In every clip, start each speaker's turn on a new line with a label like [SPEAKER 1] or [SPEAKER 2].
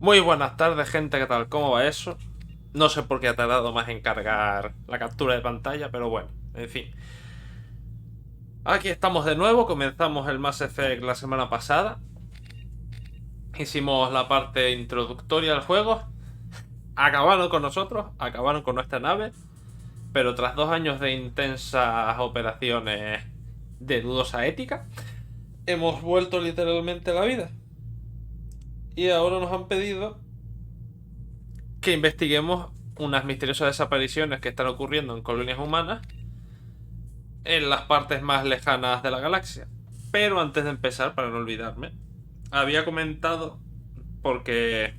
[SPEAKER 1] Muy buenas tardes, gente, ¿qué tal? ¿Cómo va eso? No sé por qué ha tardado más en cargar la captura de pantalla, pero bueno, en fin. Aquí estamos de nuevo, comenzamos el Mass Effect la semana pasada. Hicimos la parte introductoria del juego. Acabaron con nosotros, acabaron con nuestra nave. Pero tras 2 años de intensas operaciones de dudosa ética, hemos vuelto literalmente a la vida. Y ahora nos han pedido que investiguemos unas misteriosas desapariciones que están ocurriendo en colonias humanas en las partes más lejanas de la galaxia. Pero antes de empezar, para no olvidarme, había comentado, porque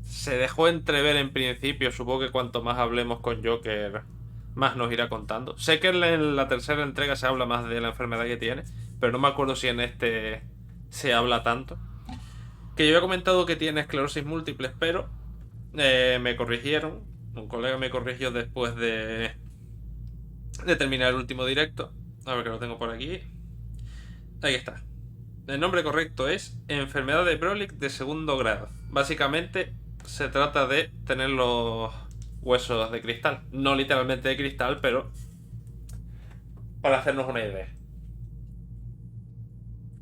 [SPEAKER 1] se dejó entrever en principio, supongo que cuanto más hablemos con Joker, más nos irá contando. Sé que en la tercera entrega se habla más de la enfermedad que tiene, pero no me acuerdo si en este se habla tanto. Que yo había comentado que tiene esclerosis múltiple, pero me corrigieron. Un colega me corrigió después de terminar el último directo. A ver que lo tengo por aquí. Ahí está. El nombre correcto es enfermedad de Brolic de segundo grado. Básicamente se trata de tener los huesos de cristal. No literalmente de cristal, pero para hacernos una idea.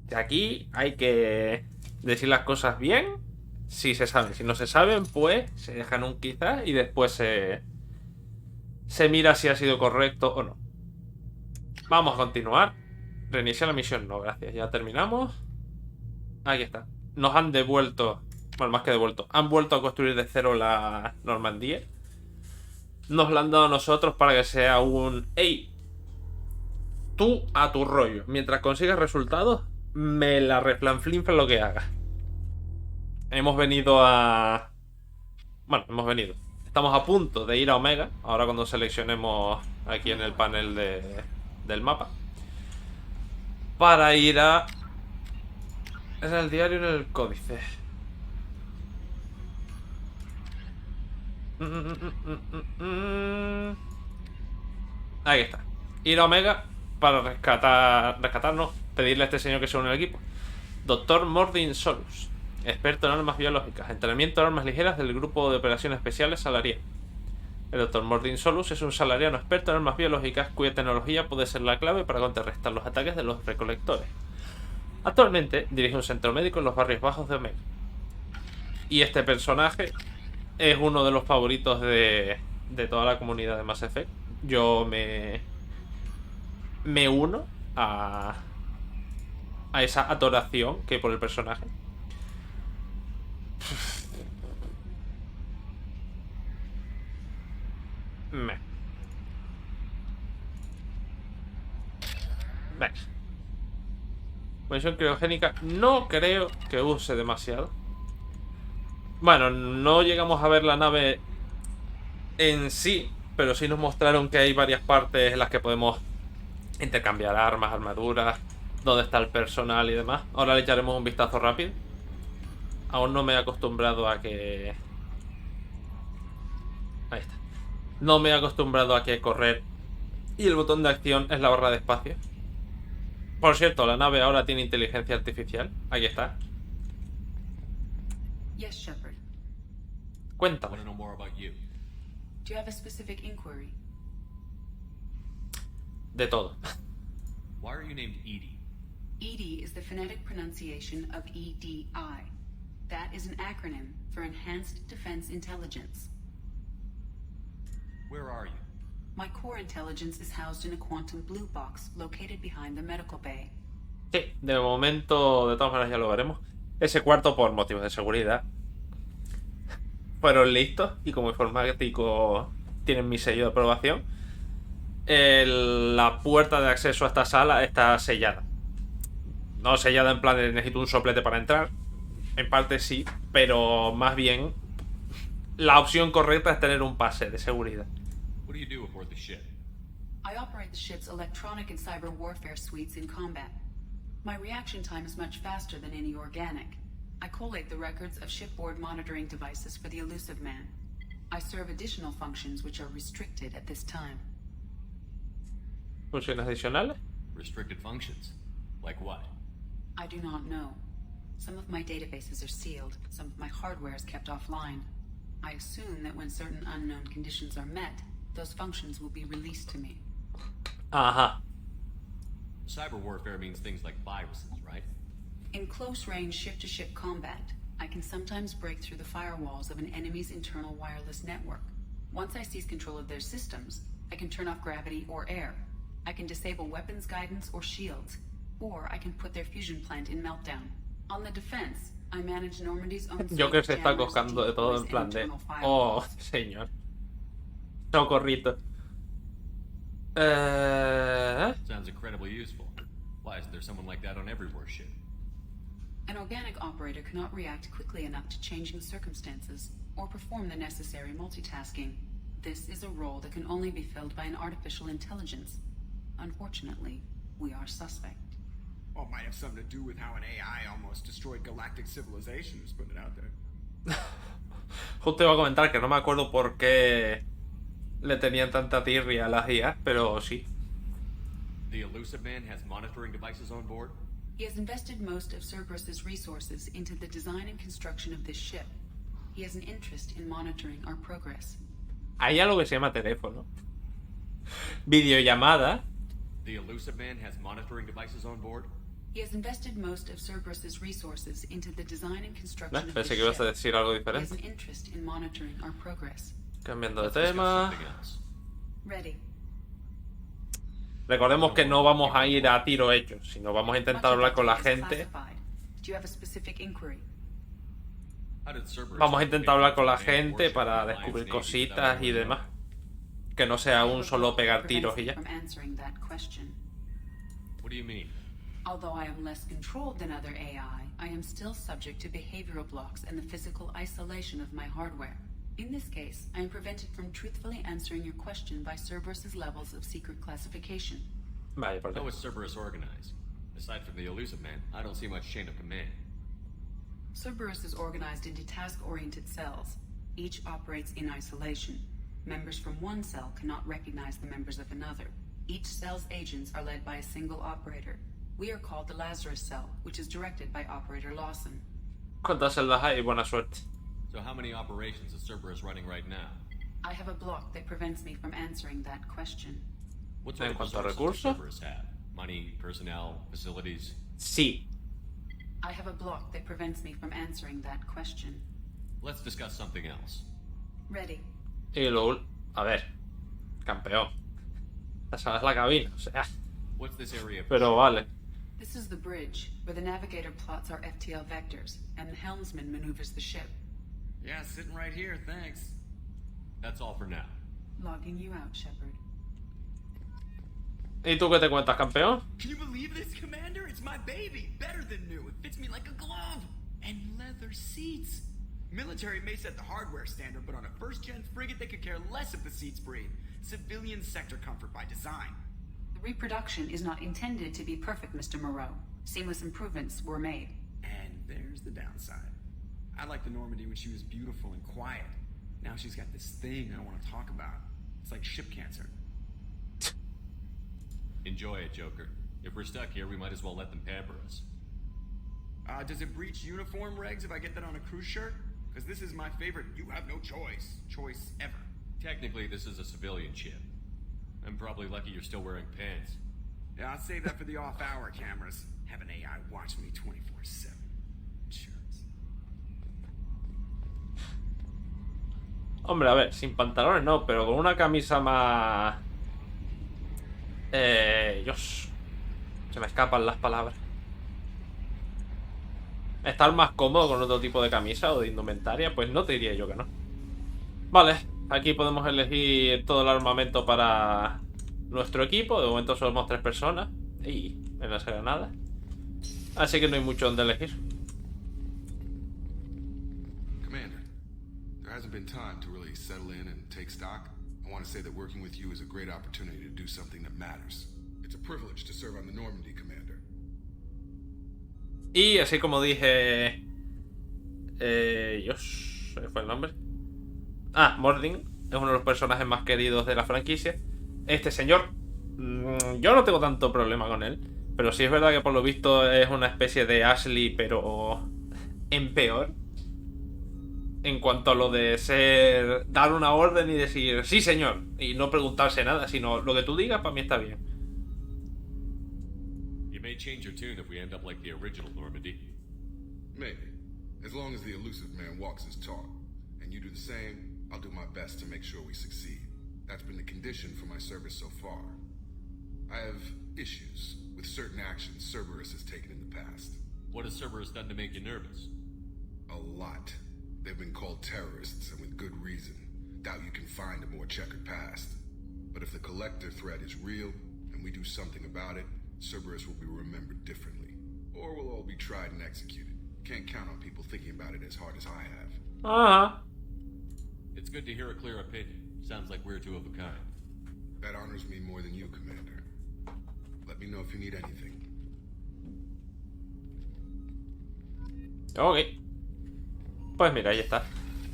[SPEAKER 1] Y aquí hay que decir las cosas bien. Si se saben, si no se saben, pues se dejan un quizás y después se mira si ha sido correcto o no. Vamos a continuar. Reiniciar la misión, no, gracias. Ya terminamos. Aquí está. Nos han devuelto. Bueno, más que devuelto. Han vuelto a construir de cero la Normandía. Nos la han dado a nosotros para que sea un. ¡Ey! Tú a tu rollo. Mientras consigas resultados, me la reflanflinfa lo que haga. Hemos venido a. Bueno, hemos venido. Estamos a punto de ir a Omega. Ahora cuando seleccionemos aquí en el panel del mapa. Para ir a. ¿Es el diario en el códice? Ahí está. Ir a Omega para rescatarnos, pedirle a este señor que se une al equipo. Doctor Mordin Solus, experto en armas biológicas, entrenamiento en armas ligeras del grupo de operaciones especiales Salarian. El Doctor Mordin Solus es un salariano experto en armas biológicas cuya tecnología puede ser la clave para contrarrestar los ataques de los recolectores. Actualmente dirige un centro médico en los barrios bajos de Omega. Y este personaje es uno de los favoritos de toda la comunidad de Mass Effect. Yo me uno a esa adoración que hay por el personaje. Me. Venga. Munición criogénica no creo que use demasiado. Bueno, no llegamos a ver la nave en sí, pero sí nos mostraron que hay varias partes en las que podemos intercambiar armas, armaduras, dónde está el personal y demás. Ahora le echaremos un vistazo rápido. Aún no me he acostumbrado a que... Ahí está. No me he acostumbrado a que correr y el botón de acción es la barra de espacio. Por cierto, la nave ahora tiene inteligencia artificial. Aquí está.
[SPEAKER 2] Yes, Shepard.
[SPEAKER 1] Cuéntame.
[SPEAKER 2] Do you have a specific inquiry?
[SPEAKER 1] De todo.
[SPEAKER 3] Why are you named Edie?
[SPEAKER 2] EDI is the phonetic pronunciation of EDI. That is an acronym for Enhanced Defense Intelligence.
[SPEAKER 3] Where are you?
[SPEAKER 2] My core intelligence is housed in a quantum blue box located behind the medical bay.
[SPEAKER 1] Sí, de momento, de todas maneras ya lo veremos. Ese cuarto, por motivos de seguridad, fueron listos y como informático tienen mi sello de aprobación. La puerta de acceso a esta sala está sellada. No sellada en plan de necesito un soplete para entrar. En parte sí, pero más bien la opción correcta es tener un pase de seguridad.
[SPEAKER 3] What do you do aboard the ship?
[SPEAKER 2] I operate the ship's electronic and cyber warfare suites in combat. My reaction time is much faster than any organic. I collate the records of shipboard monitoring devices for the elusive man. I serve additional functions which are restricted at this time.
[SPEAKER 1] ¿Funciones adicionales?
[SPEAKER 3] Restricted functions? Like what?
[SPEAKER 2] I do not know. Some of my databases are sealed, some of my hardware is kept offline. I assume that when certain unknown conditions are met, those functions will be released to me.
[SPEAKER 1] Ajá.
[SPEAKER 3] Cyber warfare means things like viruses, right?
[SPEAKER 2] In close-range ship-to-ship combat, I can sometimes break through the firewalls of an enemy's internal wireless network. Once I seize control of their systems, I can turn off gravity or air. I can disable weapons guidance or shields, or I can put their fusion plant in meltdown. On the defense, I manage Normandy's own
[SPEAKER 1] Yo que se está
[SPEAKER 2] jammers,
[SPEAKER 1] coscando de todo en
[SPEAKER 2] decoys,
[SPEAKER 1] plan
[SPEAKER 2] and
[SPEAKER 1] de...
[SPEAKER 2] internal
[SPEAKER 1] Oh,
[SPEAKER 2] firewalls.
[SPEAKER 1] señor. Socorrito.
[SPEAKER 3] Sounds incredibly useful. Why isn't there someone like that on every warship?
[SPEAKER 2] An organic operator cannot react quickly enough to changing circumstances or perform the necessary multitasking. This is a role that can only be filled by an artificial intelligence. Unfortunately, we are suspect.
[SPEAKER 4] Well, it might have something to do with how an AI almost destroyed galactic civilizations, putting it out there.
[SPEAKER 1] Justo iba a comentar que no me acuerdo por qué le tenían tanta tirria a las IA, pero sí.
[SPEAKER 3] The Elusive Man has monitoring devices on board?
[SPEAKER 2] He has invested most of Cerberus's resources into the design and construction of this ship. He has an interest in monitoring our progress.
[SPEAKER 1] Hay algo que se llama teléfono. Videollamada.
[SPEAKER 3] The Elusive Man has monitoring devices on board?
[SPEAKER 2] He has invested most of Cerberus's resources into the design and construction of
[SPEAKER 1] Pensé
[SPEAKER 2] this
[SPEAKER 1] que ibas a
[SPEAKER 2] ship.
[SPEAKER 1] decir algo
[SPEAKER 2] He has
[SPEAKER 1] diferente.
[SPEAKER 2] an interest in monitoring our progress.
[SPEAKER 1] Cambiando de
[SPEAKER 3] Let's discuss
[SPEAKER 1] tema.
[SPEAKER 3] something else.
[SPEAKER 2] Ready.
[SPEAKER 1] Recordemos que no vamos a ir a tiro hecho, sino vamos a intentar hablar con la gente.
[SPEAKER 2] Do you have a specific inquiry?
[SPEAKER 3] How did Cerberus
[SPEAKER 1] Vamos a intentar hablar con la
[SPEAKER 3] man
[SPEAKER 1] gente
[SPEAKER 3] warship
[SPEAKER 1] para
[SPEAKER 3] in the
[SPEAKER 1] descubrir
[SPEAKER 3] Alliance Navy
[SPEAKER 1] cositas
[SPEAKER 3] without
[SPEAKER 1] y
[SPEAKER 3] anyone
[SPEAKER 1] demás.
[SPEAKER 3] knowing?
[SPEAKER 1] Que no sea un solo pegar tiros y ya.
[SPEAKER 2] From answering that question.
[SPEAKER 3] What do you mean?
[SPEAKER 2] Although I am less controlled than other AI, I am still subject to behavioral blocks and the physical isolation of my hardware. In this case, I am prevented from truthfully answering your question by Cerberus's levels of secret classification.
[SPEAKER 1] Vale, por
[SPEAKER 3] How
[SPEAKER 1] qué.
[SPEAKER 3] is Cerberus organized? Aside from the Elusive Man, I don't see much chain of command.
[SPEAKER 2] Cerberus is organized into task-oriented cells. Each operates in isolation. Members from one cell cannot recognize the members of another. Each cell's agents are led by a single operator. We are called the Lazarus cell, which is directed by Operator Lawson.
[SPEAKER 1] ¿Cuántas celdas hay? Buena suerte.
[SPEAKER 3] So how many operations is Cerberus running right now?
[SPEAKER 2] I have a block that prevents me from answering that question.
[SPEAKER 3] What sort
[SPEAKER 1] En
[SPEAKER 3] of
[SPEAKER 1] cuanto a
[SPEAKER 3] resources does
[SPEAKER 1] recursos.
[SPEAKER 3] Cerberus have? Money, personnel, facilities?
[SPEAKER 1] Sí.
[SPEAKER 2] I have a block that prevents me from answering that question.
[SPEAKER 3] Let's discuss something else.
[SPEAKER 2] Ready.
[SPEAKER 1] Y luego, a ver, campeón. Esa es la cabina, o sea,
[SPEAKER 3] What's this area?
[SPEAKER 1] pero vale.
[SPEAKER 2] This is the bridge, where the navigator plots our FTL vectors, and the helmsman maneuvers the ship.
[SPEAKER 4] Yeah, sitting right here, thanks.
[SPEAKER 3] That's all for now.
[SPEAKER 2] Logging you out, Shepard.
[SPEAKER 1] ¿Y tú qué te cuentas, campeón?
[SPEAKER 4] Can you believe this, Commander? It's my baby. Better than new. It fits me like a glove. And leather seats. Military may set the hardware standard, but on a first-gen frigate, they could care less if the seats breathe. Civilian sector comfort by design.
[SPEAKER 2] The reproduction is not intended to be perfect, Mr. Moreau. Seamless improvements were made.
[SPEAKER 4] And there's the downside. I liked the Normandy when she was beautiful and quiet. Now she's got this thing I want to talk about. It's like ship cancer.
[SPEAKER 3] Enjoy it, Joker. If we're stuck here, we might as well let them pamper us.
[SPEAKER 4] Does it breach uniform regs if I get that on a cruise shirt? Because this is my favorite you have no choice ever.
[SPEAKER 3] Technically, this is a civilian ship. I'm probably lucky you're still wearing pants.
[SPEAKER 4] Yeah, I'll save that for the off-hour cameras. Have an AI watch me 24/7. Insurance.
[SPEAKER 1] Hombre, a ver, sin pantalones no, pero con una camisa más... Dios. Se me escapan las palabras. Estar más cómodo con otro tipo de camisa o de indumentaria, pues no te diría yo que no. Vale, aquí podemos elegir todo el armamento para nuestro equipo. De momento somos 3 personas y en las granadas. Así que no hay mucho donde elegir.
[SPEAKER 5] Commander, there hasn't been time to really settle in and take stock. I want to say that working with you is a great opportunity to do something that matters. It's a privilege to serve on the Normandy, Commander.
[SPEAKER 1] Y así como dije... Dios, ¿se fue el nombre? Ah, Mordin es uno de los personajes más queridos de la franquicia. Este señor, yo no tengo tanto problema con él, pero sí es verdad que por lo visto es una especie de Ashley, pero en peor. En cuanto a lo de dar una orden y decir sí señor, y no preguntarse nada, sino lo que tú digas para mí está bien.
[SPEAKER 3] You may change your tune if we end up like the original Normandy.
[SPEAKER 5] Maybe. As long as the elusive man walks his talk, and you do the same, I'll do my best to make sure we succeed. That's been the condition for my service so far. I have issues with certain actions Cerberus has taken in the past.
[SPEAKER 3] What has Cerberus done to make you nervous?
[SPEAKER 5] A lot. They've been called terrorists, and with good reason. Doubt you can find a more checkered past. But if the collector threat is real, and we do something about it, Cerberus will be remembered differently. Or we'll all be tried and executed. Can't count on people thinking about it as hard as I have.
[SPEAKER 1] Ah.
[SPEAKER 3] It's good to hear a clear opinion. Sounds like we're two of a kind.
[SPEAKER 5] That honors me more than you, Commander. Let me know if you need anything.
[SPEAKER 1] Ok. Pues mira, ahí está.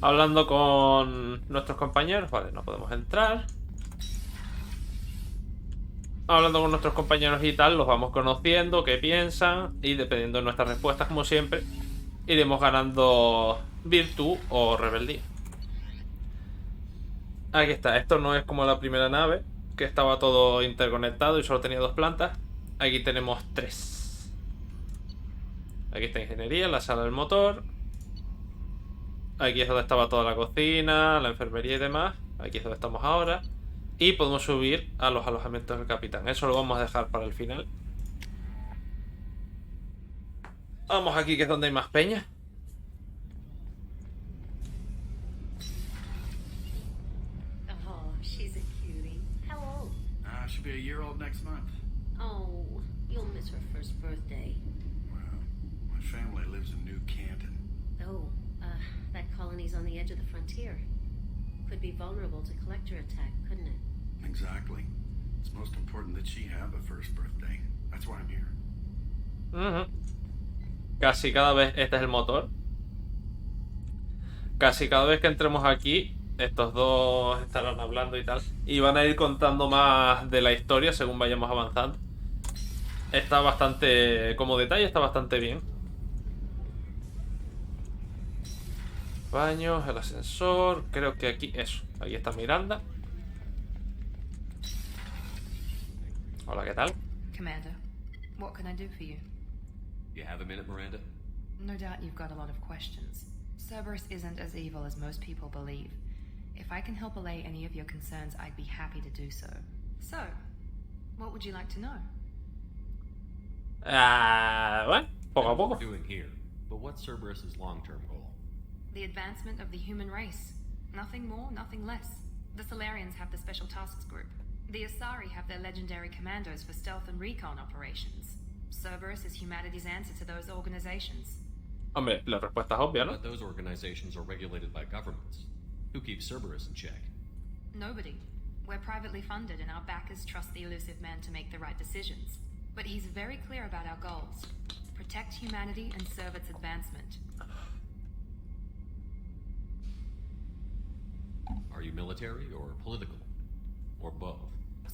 [SPEAKER 1] Hablando con nuestros compañeros. Vale, no podemos entrar. Hablando con nuestros compañeros y tal, los vamos conociendo, qué piensan. Y dependiendo de nuestras respuestas, como siempre, iremos ganando virtud o rebeldía. Aquí está. Esto no es como la primera nave, que estaba todo interconectado y solo tenía 2 plantas. Aquí tenemos 3. Aquí está ingeniería, la sala del motor. Aquí es donde estaba toda la cocina, la enfermería y demás. Aquí es donde estamos ahora. Y podemos subir a los alojamientos del capitán. Eso lo vamos a dejar para el final. Vamos aquí, que es donde hay más peña.
[SPEAKER 6] Oh, she's a cutie. How old?
[SPEAKER 4] She'll be a year old next month.
[SPEAKER 6] Oh, you'll miss her first birthday.
[SPEAKER 4] Well, my family lives in New Canton.
[SPEAKER 6] Oh, that colony's on the edge of the frontier. Could be vulnerable to collector attack, couldn't it?
[SPEAKER 4] Exactly. It's most important that she have a first birthday. That's why I'm here.
[SPEAKER 1] Casi cada vez... Este es el motor. Casi cada vez que entremos aquí, estos dos estarán hablando y tal. Y van a ir contando más de la historia según vayamos avanzando. Está bastante... Como detalle está bastante bien. Baños, el ascensor. Creo que aquí... Eso. Aquí está Miranda. Hola, ¿qué tal?
[SPEAKER 7] Commander, what can I do for you?
[SPEAKER 3] You have a minute, Miranda?
[SPEAKER 7] No doubt you've got a lot of questions. Cerberus isn't as evil as most people believe. If I can help allay any of your concerns, I'd be happy to do so. So, what would you like to know?
[SPEAKER 1] Bueno, poco a
[SPEAKER 3] What
[SPEAKER 1] poco.
[SPEAKER 3] we're doing here, but what's Cerberus's long-term goal?
[SPEAKER 7] The advancement of the human race. Nothing more, nothing less. The Solarians have the Special Tasks Group. The Asari have their legendary commandos for stealth and recon operations. Cerberus is humanity's answer to those organizations.
[SPEAKER 1] Hombre, la respuesta es obvia, ¿no?
[SPEAKER 3] But those organizations are regulated by governments. Who keeps Cerberus in check?
[SPEAKER 7] Nobody. We're privately funded and our backers trust the elusive man to make the right decisions. But he's very clear about our goals. Protect humanity and serve its advancement.
[SPEAKER 3] Are you military or political? Or both?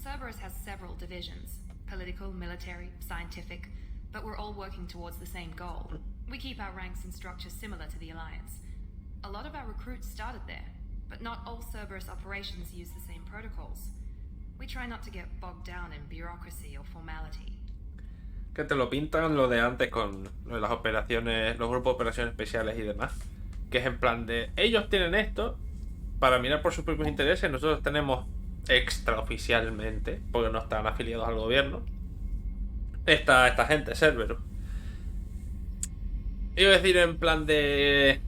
[SPEAKER 7] Cerberus has several divisions. Political, military, scientific. But we're all working towards the same goal. We keep our ranks and structure similar to the Alliance. A lot of our recruits started there, but not all Cerberus operations use the same protocols. We try not to get bogged down in bureaucracy or formality.
[SPEAKER 1] Que te lo pintan lo de antes con lo de las operaciones, los grupos de operaciones especiales y demás. Que es en plan de, ellos tienen esto para mirar por sus propios intereses. Nosotros tenemos extraoficialmente, porque no están afiliados al gobierno, esta gente, Cerberus. Iba a decir en plan de...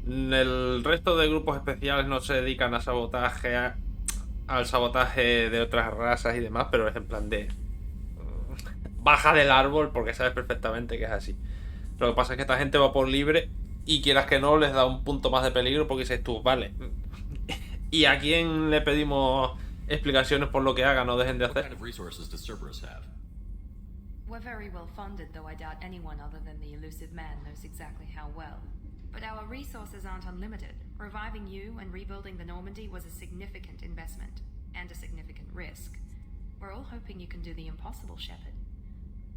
[SPEAKER 1] El resto de grupos especiales no se dedican a sabotaje, al sabotaje de otras razas y demás, pero es en plan de... Baja del árbol porque sabes perfectamente que es así. Lo que pasa es que esta gente va por libre y quieras que no les da un punto más de peligro porque dices tú, vale, ¿y a quién le pedimos explicaciones por lo que hagan o dejen de
[SPEAKER 3] What
[SPEAKER 1] hacer?
[SPEAKER 3] kind of resources does Cerberus have?
[SPEAKER 7] We're very well funded, though I doubt anyone other than the elusive man knows exactly how well. But our resources aren't unlimited. Reviving you and rebuilding the Normandy was a significant investment, and a significant risk. We're all hoping you can do the impossible, Shepard.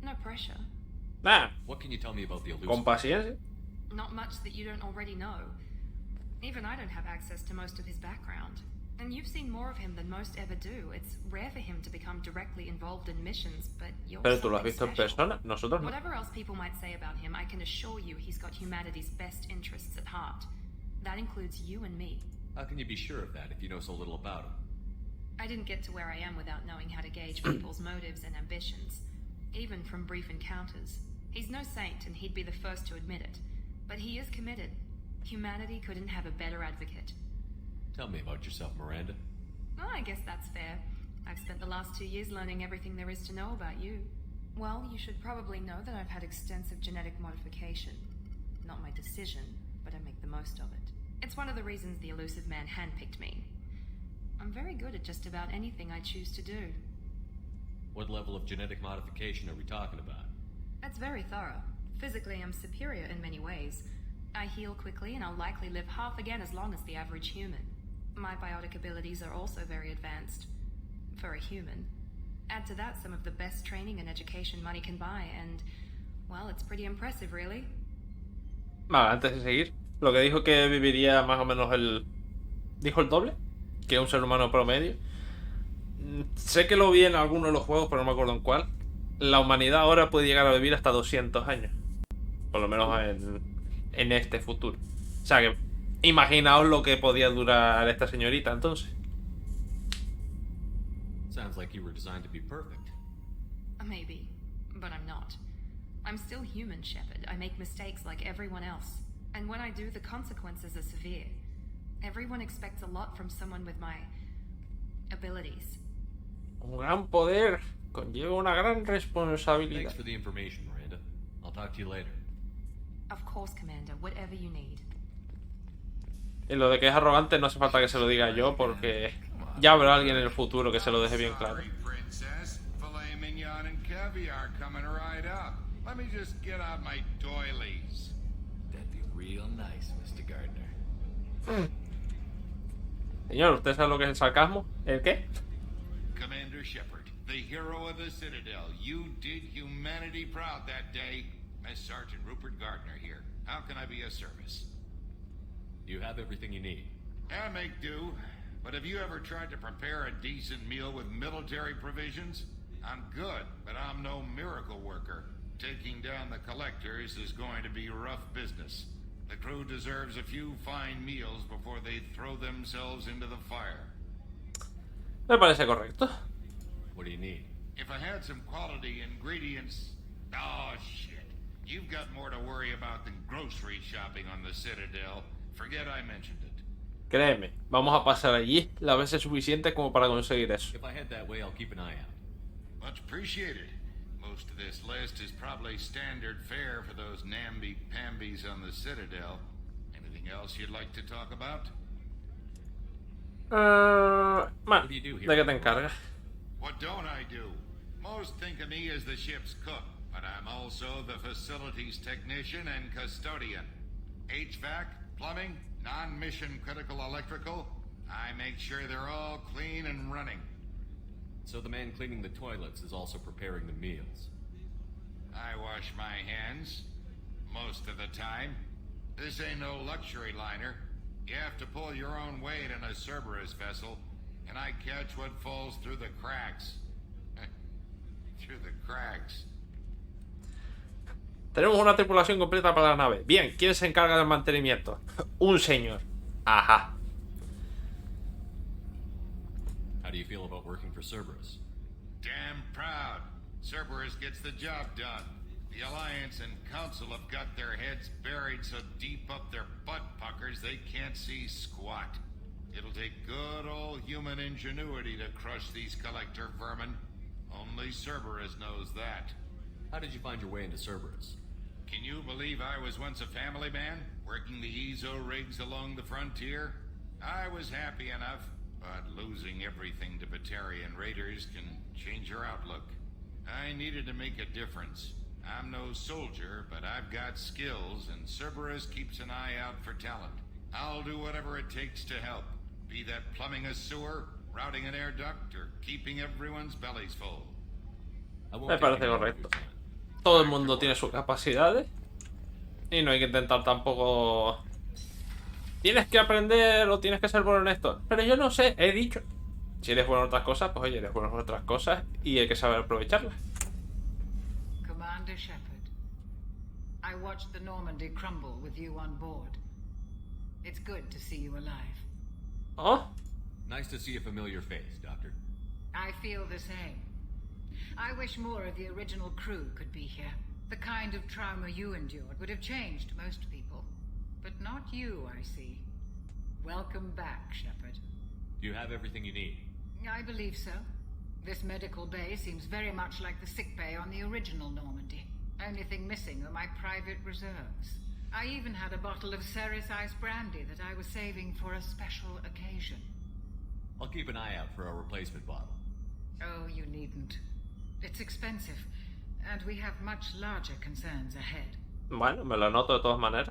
[SPEAKER 7] No pressure.
[SPEAKER 1] Nah,
[SPEAKER 3] What can you tell me about the
[SPEAKER 1] con
[SPEAKER 3] elusive?
[SPEAKER 1] paciencia.
[SPEAKER 7] Not much that you don't already know. Even I don't have access to most of his background. And you've seen more of him than most ever do. It's rare for him to become directly involved in missions, but you're
[SPEAKER 1] Pero tú lo has
[SPEAKER 7] something
[SPEAKER 1] visto en
[SPEAKER 7] special.
[SPEAKER 1] persona, nosotros no.
[SPEAKER 7] Whatever else people might say about him, I can assure you he's got humanity's best interests at heart. That includes you and me.
[SPEAKER 3] How can you be sure of that if you know so little about him?
[SPEAKER 7] I didn't get to where I am without knowing how to gauge people's motives and ambitions, even from brief encounters. He's no saint, and he'd be the first to admit it. But he is committed. Humanity couldn't have a better advocate.
[SPEAKER 3] Tell me about yourself, Miranda.
[SPEAKER 7] Oh, I guess that's fair. I've spent the last 2 years learning everything there is to know about you. Well, you should probably know that I've had extensive genetic modification. Not my decision, but I make the most of it. It's one of the reasons the elusive man handpicked me. I'm very good at just about anything I choose to do.
[SPEAKER 3] What level of genetic modification are we talking about?
[SPEAKER 7] That's very thorough. Physically, I'm superior in many ways. I heal quickly, and I'll likely live half again as long as the average human. My biotic abilities are also very advanced. For a human. Add to that some of the best training and education money can buy, and, well, it's pretty impressive, really.
[SPEAKER 1] Vale, antes de seguir, lo que dijo que viviría más o menos el... Dijo el doble que un ser humano promedio. Sé que lo vi en alguno de los juegos, pero no me acuerdo en cuál. La humanidad ahora puede llegar a vivir hasta 200 años. Por lo menos en este futuro. O sea que imaginaos lo que podía durar esta señorita entonces.
[SPEAKER 3] Sounds like you were designed to be perfect.
[SPEAKER 7] Maybe, but I'm not. I'm still human, Shepard. I make mistakes like everyone else. And when I do, the consequences are severe. Everyone expects a lot from someone with my abilities.
[SPEAKER 1] Un gran poder conlleva una gran
[SPEAKER 3] Thanks
[SPEAKER 1] responsabilidad.
[SPEAKER 3] for the information, Miranda. I'll talk to you later.
[SPEAKER 7] Of course, Commander, whatever you need.
[SPEAKER 1] Y lo de que es arrogante no hace falta que se lo diga yo, porque ya habrá alguien en el futuro que se lo deje bien claro.
[SPEAKER 8] Sorry, princess. Filet mignon and caviar coming right up. Let me just get out my doilies.
[SPEAKER 9] That'd be real nice, Mr. Gardner.
[SPEAKER 1] Señor, ¿usted sabe lo que es el sarcasmo? ¿El qué?
[SPEAKER 8] Commander Shepard, the hero of the Citadel. You did humanity proud that day. Miss Sergeant Rupert Gardner here. How can I be of service?
[SPEAKER 3] You have everything you need.
[SPEAKER 8] I make do. But have you ever tried to prepare a decent meal with military provisions? I'm good, but I'm no miracle worker. Taking down the collectors is going to be rough business. The crew deserves a few fine meals before they throw themselves into the fire.
[SPEAKER 1] Me parece correcto.
[SPEAKER 3] What do you need?
[SPEAKER 8] If I had some quality ingredients... Oh, shit. You've got more to worry about than grocery shopping on the Citadel. Forget I mentioned it.
[SPEAKER 1] Créeme, vamos a pasar allí las veces suficientes como para conseguir eso.
[SPEAKER 3] If I head that way, I'll keep an eye out.
[SPEAKER 8] Much appreciated. Most of this list is probably standard fare for those namby-pambies on the Citadel. Anything else you'd like to talk about?
[SPEAKER 1] Bueno,
[SPEAKER 3] do you do here?
[SPEAKER 1] ¿de qué te encargas?
[SPEAKER 8] What don't I do? Most think of me as the ship's cook, but I'm also the facilities technician and custodian. HVAC, plumbing, non-mission critical electrical. I make sure they're all clean and running.
[SPEAKER 3] So the man cleaning the toilets is also preparing the meals.
[SPEAKER 8] I wash my hands. Most of the time. This ain't no luxury liner. You have to pull your own weight in a Cerberus vessel, and I catch what falls through the cracks. Through the cracks.
[SPEAKER 1] Tenemos una tripulación completa para la nave. Bien, ¿quién se encarga del mantenimiento? Un señor. Ajá.
[SPEAKER 3] How do you feel about working for Cerberus?
[SPEAKER 8] Damn proud. Cerberus gets the job done. The Alliance and Council have got their heads buried so deep up their butt puckers they can't see squat. It'll take good old human ingenuity to crush these collector vermin. Only Cerberus knows that.
[SPEAKER 3] How did you find your way into Cerberus?
[SPEAKER 8] Can you believe I was once a family man, working the EZO rigs along the frontier? I was happy enough, but losing everything to Batarian raiders can change your outlook. I needed to make a difference. I'm no soldier, but I've got skills, and Cerberus keeps an eye out for talent. I'll do whatever it takes to help, be that plumbing a sewer, routing an air duct, or keeping everyone's bellies full.
[SPEAKER 3] I won't
[SPEAKER 1] Me
[SPEAKER 3] take
[SPEAKER 1] parece
[SPEAKER 3] any more of
[SPEAKER 1] correcto.
[SPEAKER 3] your time.
[SPEAKER 1] Todo el mundo tiene sus capacidades. Y no hay que intentar tampoco... Tienes que aprender o tienes que ser bueno en esto. Pero yo no sé, he dicho. Si eres bueno en otras cosas, pues oye, eres bueno en otras cosas y hay que saber aprovecharlas.
[SPEAKER 10] Commander Shepard, I watched the Normandy crumble with you on board. It's good to see you alive.
[SPEAKER 1] Oh,
[SPEAKER 3] Nice to see a familiar face, Doctor.
[SPEAKER 10] I feel the same. I wish more of the original crew could be here. The kind of trauma you endured would have changed most people. But not you, I see. Welcome back, Shepard.
[SPEAKER 3] Do you have everything you need?
[SPEAKER 10] I believe so. This medical bay seems very much like the sick bay on the original Normandy. Only thing missing are my private reserves. I even had a bottle of Ceres Ice brandy that I was saving for a special occasion.
[SPEAKER 3] I'll keep an eye out for a replacement bottle.
[SPEAKER 10] Oh, you needn't. It's expensive, and we have much larger concerns ahead.
[SPEAKER 1] bueno, me lo anoto de todas maneras.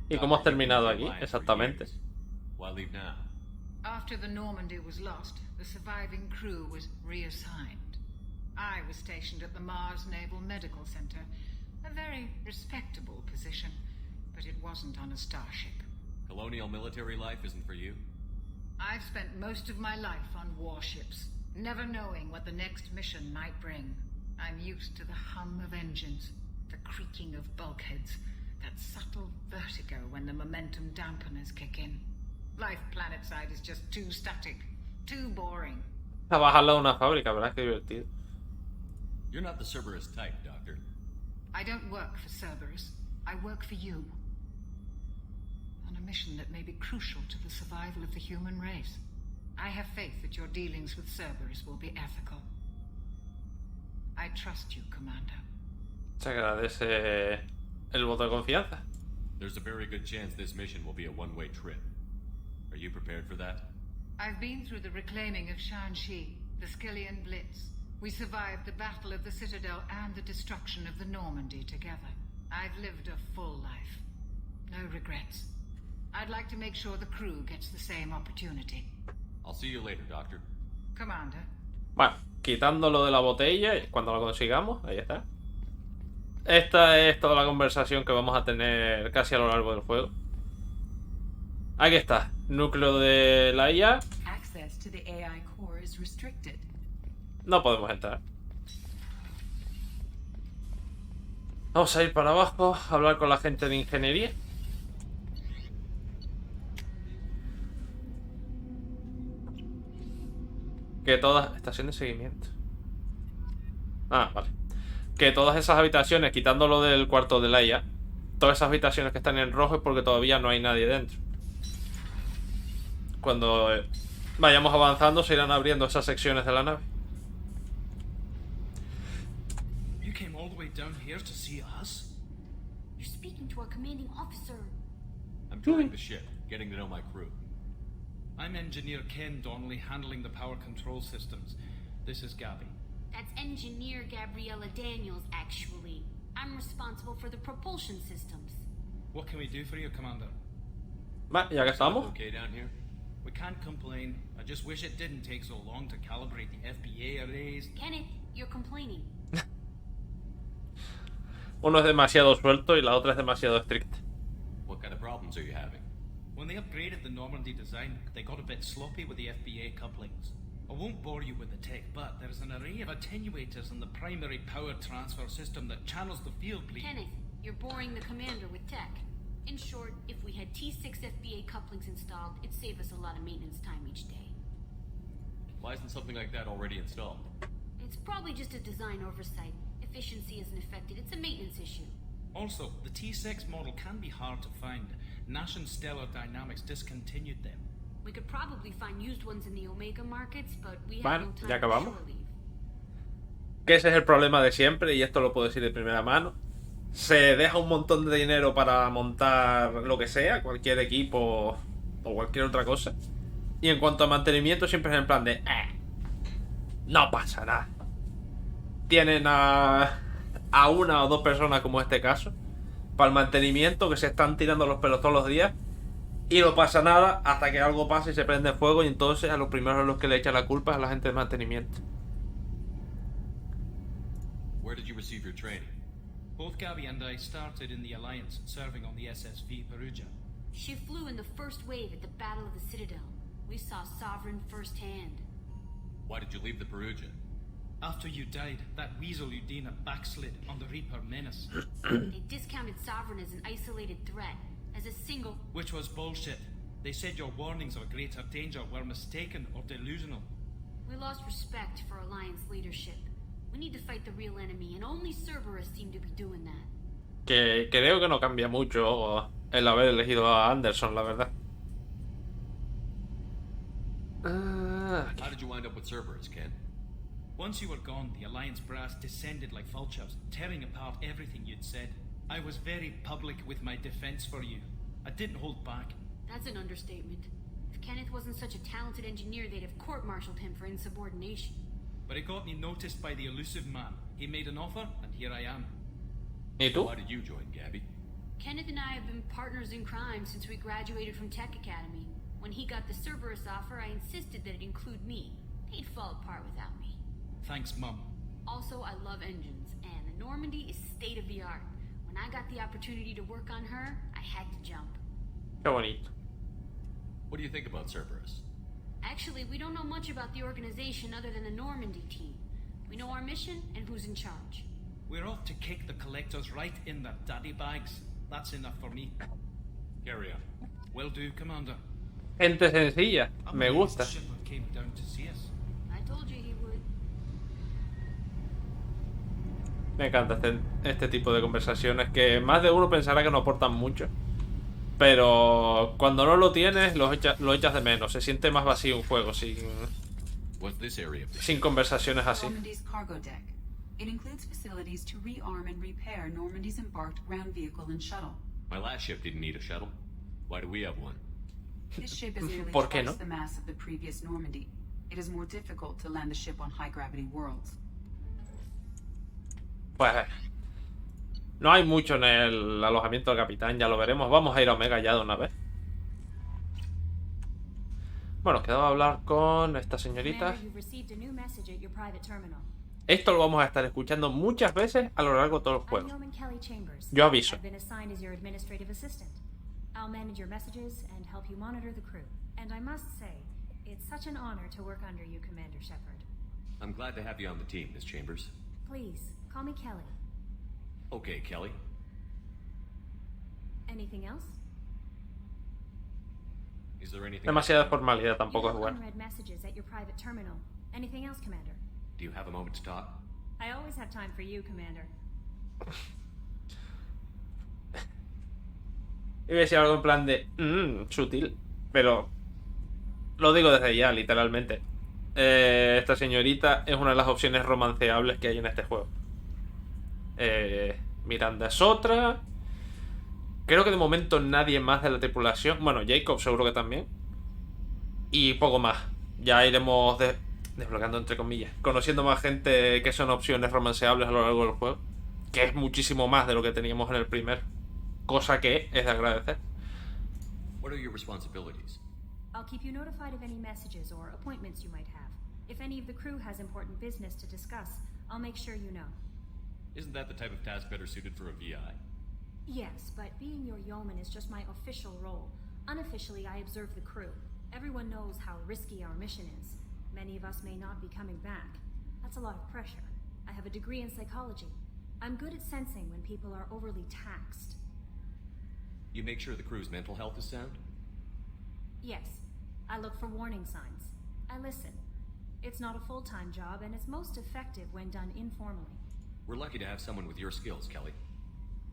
[SPEAKER 1] ¿Y cómo has terminado aquí? Exactamente.
[SPEAKER 3] Why leave now?
[SPEAKER 10] After the Normandy was lost, the surviving crew was reassigned. I was stationed at the Mars Naval Medical Center, a very respectable position, but it wasn't on a starship.
[SPEAKER 3] Colonial military life isn't for you?
[SPEAKER 10] I've spent most of my life on warships, never knowing what the next mission might bring. I'm used to the hum of engines, the creaking of bulkheads, that subtle vertigo when the momentum dampeners kick in. Life planetside is just too static, too boring.
[SPEAKER 1] Trabajarlo en una fábrica, ¿verdad? Qué divertido.
[SPEAKER 3] You're not the Cerberus type, Doctor.
[SPEAKER 10] I don't work for Cerberus. I work for you. On a mission that may be crucial to the survival of the human race. I have faith that your dealings with Cerberus will be ethical. I trust you, Commander.
[SPEAKER 1] Se agradece el voto de confianza.
[SPEAKER 3] There's a very good chance this mission will be a one-way trip. Are you prepared for that?
[SPEAKER 10] I've been through the reclaiming of Shanxi, the Skillian Blitz. We survived the Battle of the Citadel and the destruction of the Normandy together. I've lived a full life. No regrets. I'd like to make sure the crew gets the same opportunity.
[SPEAKER 3] I'll see you later, Doctor.
[SPEAKER 10] Commander.
[SPEAKER 1] Bueno, quitándolo de la botella, cuando lo consigamos, ahí está. Esta es toda la conversación que vamos a tener casi a lo largo del juego. Aquí está, núcleo de la IA.
[SPEAKER 2] Access to the AI core is restricted.
[SPEAKER 1] No podemos entrar. Vamos a ir para abajo, a hablar con la gente de ingeniería. Que todas... Estación de seguimiento. Ah, vale. Que todas esas habitaciones, quitándolo del cuarto de la IA, todas esas habitaciones que están en rojo es porque todavía no hay nadie dentro. Cuando vayamos avanzando se irán abriendo esas secciones de la nave.
[SPEAKER 11] You came all the way down here to see us?
[SPEAKER 6] You're speaking to our commanding officer.
[SPEAKER 3] I'm touring the ship, getting to know my crew.
[SPEAKER 11] I'm Engineer Ken Donnelly, handling the power control systems. This is Gabby.
[SPEAKER 6] That's Engineer Gabriella Daniels, actually. I'm responsible for the propulsion systems.
[SPEAKER 11] What can we do for you, Commander?
[SPEAKER 1] Vale, ya que estamos.
[SPEAKER 3] Okay down here?
[SPEAKER 11] We can't complain. I just wish it didn't take so long to calibrate the FBA arrays.
[SPEAKER 6] Kenneth, you're complaining.
[SPEAKER 1] Uno es demasiado suelto y la otra es demasiado estricta.
[SPEAKER 3] What kind of problems are you having?
[SPEAKER 11] When they upgraded the Normandy design, they got a bit sloppy with the FBA couplings. I won't bore you with the tech, but there's an array of attenuators in the primary power transfer system that channels the field bleed.
[SPEAKER 6] Kenneth, you're boring the commander with tech. In short, if we had T6 FBA couplings installed, it'd save us a lot of maintenance time each day.
[SPEAKER 3] Why isn't something like that already installed?
[SPEAKER 6] It's probably just a design oversight. Efficiency isn't affected. It's a maintenance issue.
[SPEAKER 11] Also, the T6 model can be hard to find. Nash and Stellar Dynamics discontinued them.
[SPEAKER 6] We could probably find used ones in the Omega markets, but we have
[SPEAKER 1] Bueno,
[SPEAKER 6] no time
[SPEAKER 1] ya
[SPEAKER 6] for
[SPEAKER 1] acabamos.
[SPEAKER 6] shore leave.
[SPEAKER 1] Que ese es el problema de siempre, y esto lo puedo decir de primera mano. Se deja un montón de dinero para montar lo que sea, cualquier equipo o cualquier otra cosa. Y en cuanto a mantenimiento siempre es en plan de... no pasa nada. Tienen a una o dos personas como este caso para el mantenimiento que se están tirando los pelos todos los días y no pasa nada hasta que algo pasa y se prende fuego y entonces a los primeros a los que le echan la culpa es a la gente de mantenimiento.
[SPEAKER 3] Where did you receive your training?
[SPEAKER 11] Both Gabby and I started in the Alliance, serving on the SSV Perugia.
[SPEAKER 6] She flew in the first wave at the Battle of the Citadel. We saw Sovereign firsthand.
[SPEAKER 3] Why did you leave the Perugia?
[SPEAKER 11] After you died, that weasel Udina backslid on the Reaper menace.
[SPEAKER 6] They discounted Sovereign as an isolated threat, as a single...
[SPEAKER 11] Which was bullshit. They said your warnings of a greater danger were mistaken or delusional.
[SPEAKER 6] We lost respect for Alliance leadership. We need to fight the real enemy, and only Cerberus seem to be doing that.
[SPEAKER 1] Que creo que no cambia mucho el haber elegido a Anderson, la verdad.
[SPEAKER 3] How did you wind up with Cerberus, Ken?
[SPEAKER 11] Once you were gone, the Alliance brass descended like vultures, tearing apart everything you'd said. I was very public with my defense for you. I didn't hold back.
[SPEAKER 6] That's an understatement. If Kenneth wasn't such a talented engineer, they'd have court-martialed him for insubordination.
[SPEAKER 11] But it got me noticed by the elusive man. He made an offer, and here I am.
[SPEAKER 1] ¿Y tú?
[SPEAKER 3] Why did you join Gabby?
[SPEAKER 6] Kenneth and I have been partners in crime since we graduated from Tech Academy. When he got the Cerberus offer, I insisted that it include me. He'd fall apart without me.
[SPEAKER 11] Thanks, Mum.
[SPEAKER 6] Also, I love engines, and the Normandy is state-of-the-art. When I got the opportunity to work on her, I had to jump.
[SPEAKER 1] Qué bonito.
[SPEAKER 3] What do you think about Cerberus?
[SPEAKER 6] Actually, we don't know much about the organization other than the Normandy team. We know our mission and who's in charge.
[SPEAKER 11] We're off to kick the collectors right in their daddy bags. That's enough for me.
[SPEAKER 3] Carry on.
[SPEAKER 11] Will do, Commander.
[SPEAKER 1] Gente sencilla. Me gusta.
[SPEAKER 11] Shepard came down to see us.
[SPEAKER 6] I told you he would.
[SPEAKER 1] Me encanta este tipo de conversaciones que más de uno pensará que no aportan mucho. Pero cuando no lo tienes, lo echas de menos. Se siente más vacío un juego sin conversaciones así.
[SPEAKER 2] Normandy's cargo deck. It includes facilities to rearm and repair Normandy's embarked ground vehicle and shuttle.
[SPEAKER 3] My last ship didn't need a shuttle. Why do we have one?
[SPEAKER 2] This ship is nearly
[SPEAKER 1] ¿Por qué
[SPEAKER 2] twice
[SPEAKER 1] no?
[SPEAKER 2] the mass of the previous Normandy. It is more difficult to land the ship on high-gravity worlds.
[SPEAKER 1] Pues no hay mucho en el alojamiento del capitán, ya lo veremos. Vamos a ir a Omega ya de una vez. Bueno, quedaba hablar con esta señorita. Esto lo vamos a estar escuchando muchas veces a lo largo de todo el juego. Yo aviso.
[SPEAKER 12] I'll manage your messages and help you monitor the crew. And I must say, it's such an honor to work under you, Commander Shepard.
[SPEAKER 3] I'm glad to have you on the team, Miss Chambers.
[SPEAKER 12] Please, call me Kelly.
[SPEAKER 3] Okay, Kelly.
[SPEAKER 12] Anything else?
[SPEAKER 3] Is there anything
[SPEAKER 1] Demasiada formalidad tampoco es bueno.
[SPEAKER 12] Unread messages at your private terminal. Anything else, Commander?
[SPEAKER 3] Do you have a moment to talk?
[SPEAKER 12] I always have time for you, Commander.
[SPEAKER 1] Iba a decir algo en plan de sutil, pero lo digo desde ya, literalmente. Esta señorita es una de las opciones romanceables que hay en este juego. Miranda es otra. Creo que de momento nadie más de la tripulación. Bueno, Jacob seguro que también. Y poco más. Ya iremos desbloqueando entre comillas, conociendo más gente que son opciones romanceables a lo largo del juego, que es muchísimo más de lo que teníamos en el primer. Cosa que es de agradecer.
[SPEAKER 3] What are your responsibilities?
[SPEAKER 12] I'll keep you notified of any messages or appointments you might have. If any of the crew has important business to discuss, I'll make sure you know.
[SPEAKER 3] Isn't that the type of task better suited for a VI?
[SPEAKER 12] Yes, but being your yeoman is just my official role. Unofficially, I observe the crew. Everyone knows how risky our mission is. Many of us may not be coming back. That's a lot of pressure. I have a degree in psychology. I'm good at sensing when people are overly taxed.
[SPEAKER 3] You make sure the crew's mental health is sound?
[SPEAKER 12] Yes. I look for warning signs. I listen. It's not a full-time job, and it's most effective when done informally.
[SPEAKER 3] We're lucky to have someone with your skills, Kelly.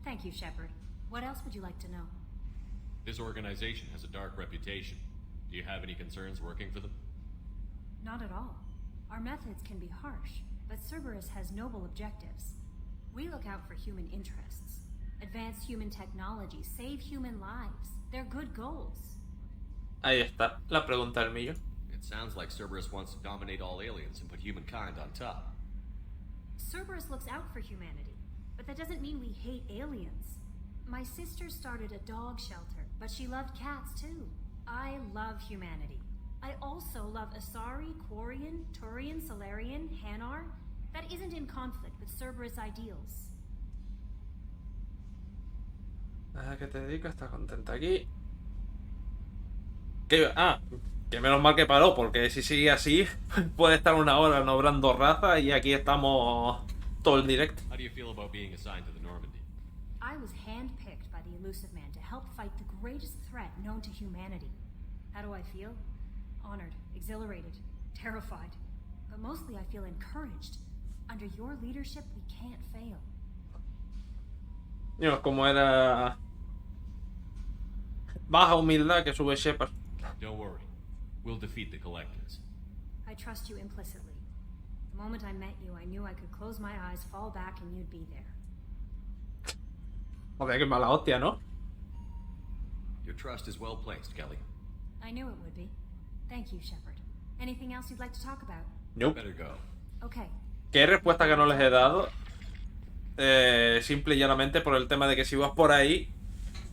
[SPEAKER 12] Thank you, Shepard. What else would you like to know?
[SPEAKER 3] This organization has a dark reputation. Do you have any concerns working for them?
[SPEAKER 12] Not at all. Our methods can be harsh, but Cerberus has noble objectives. We look out for human interests. Advance human technology, save human lives. They're good goals.
[SPEAKER 1] Ahí está, la pregunta del millón.
[SPEAKER 3] It sounds like Cerberus wants to dominate all aliens and put humankind on top.
[SPEAKER 12] Cerberus looks out for humanity, but that doesn't mean we hate aliens. My sister started a dog shelter, but she loved cats too. I love humanity. I also love Asari, Quarian, Turian, Solarian, Hanar. That isn't in conflict with Cerberus ideals.
[SPEAKER 1] ¿A qué te dedicas? ¿Estás contenta aquí? Que menos mal que paró, porque si sigue así, puede estar una hora nombrando raza y aquí estamos todo el directo.
[SPEAKER 3] How do you feel about being assigned to the Normandy?
[SPEAKER 12] I was handpicked by the Elusive Man to help fight the greatest threat known to humanity. How do I feel? Honored, exhilarated, terrified. But mostly I feel encouraged. Under your leadership, we can't fail.
[SPEAKER 1] Dios, como era baja humildad que sube Shepard.
[SPEAKER 3] Don't worry. We'll defeat the Collectors.
[SPEAKER 12] I trust you implicitly. The moment I met you, I knew I could close my eyes, fall back, and you'd be there.
[SPEAKER 1] Joder, qué mala hostia, ¿no?
[SPEAKER 3] Your trust is well placed, Kelly.
[SPEAKER 12] I knew it would be. Thank you, Shepard. Anything else you'd like to talk about?
[SPEAKER 1] Nope.
[SPEAKER 3] Better go.
[SPEAKER 12] Okay.
[SPEAKER 1] ¿Qué respuesta que no les he dado? Simple y llanamente por el tema de que si vas por ahí,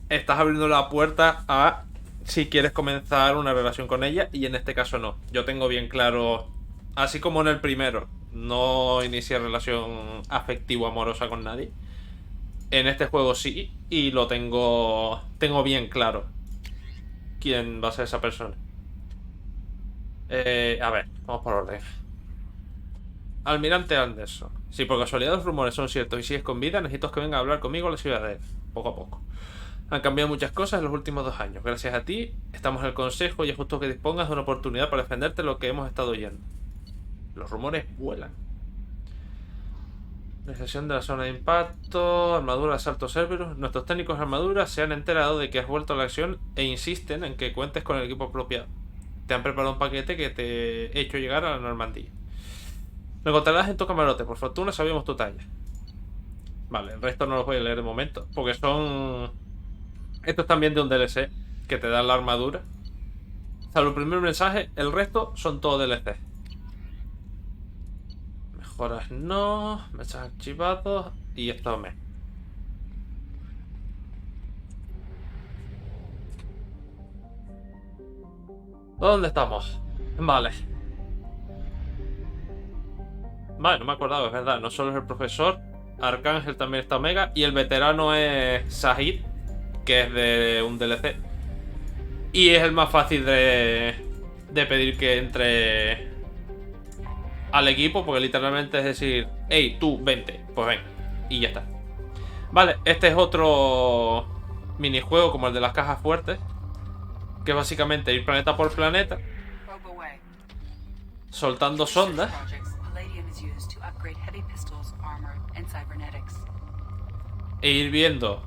[SPEAKER 1] estás abriendo la puerta a si quieres comenzar una relación con ella, y en este caso no. Yo tengo bien claro, así como en el primero, no inicié relación afectivo-amorosa con nadie. En este juego sí, y lo tengo bien claro quién va a ser esa persona. A ver, vamos por orden. Almirante Anderson. Si por casualidad los rumores son ciertos y sigues con vida, necesito que venga a hablar conmigo a la ciudad. Poco a poco. Han cambiado muchas cosas en los últimos 2 años. Gracias a ti, estamos en el consejo y es justo que dispongas de una oportunidad para defenderte lo que hemos estado oyendo. Los rumores vuelan. Recesión de la zona de impacto, armadura de asalto Cerberus. Nuestros técnicos de armadura se han enterado de que has vuelto a la acción e insisten en que cuentes con el equipo apropiado. Te han preparado un paquete que te he hecho llegar a la Normandía. Lo encontrarás en tu camarote. Por fortuna sabíamos tu talla. Vale, el resto no los voy a leer de momento, porque son... Estos también de un DLC que te dan la armadura. Salvo el primer mensaje, el resto son todos DLC. Mejoras no, mensajes archivados y esto me. ¿Dónde estamos? Vale. Vale, no me acordaba, es verdad. No solo es el profesor, Arcángel también está Omega y el veterano es Sahid, que es de un DLC. Y es el más fácil de pedir que entre al equipo, porque literalmente es decir, hey, tú, vente, pues ven, y ya está. Vale, este es otro minijuego como el de las cajas fuertes, que es básicamente ir planeta por planeta, soltando sondas e ir viendo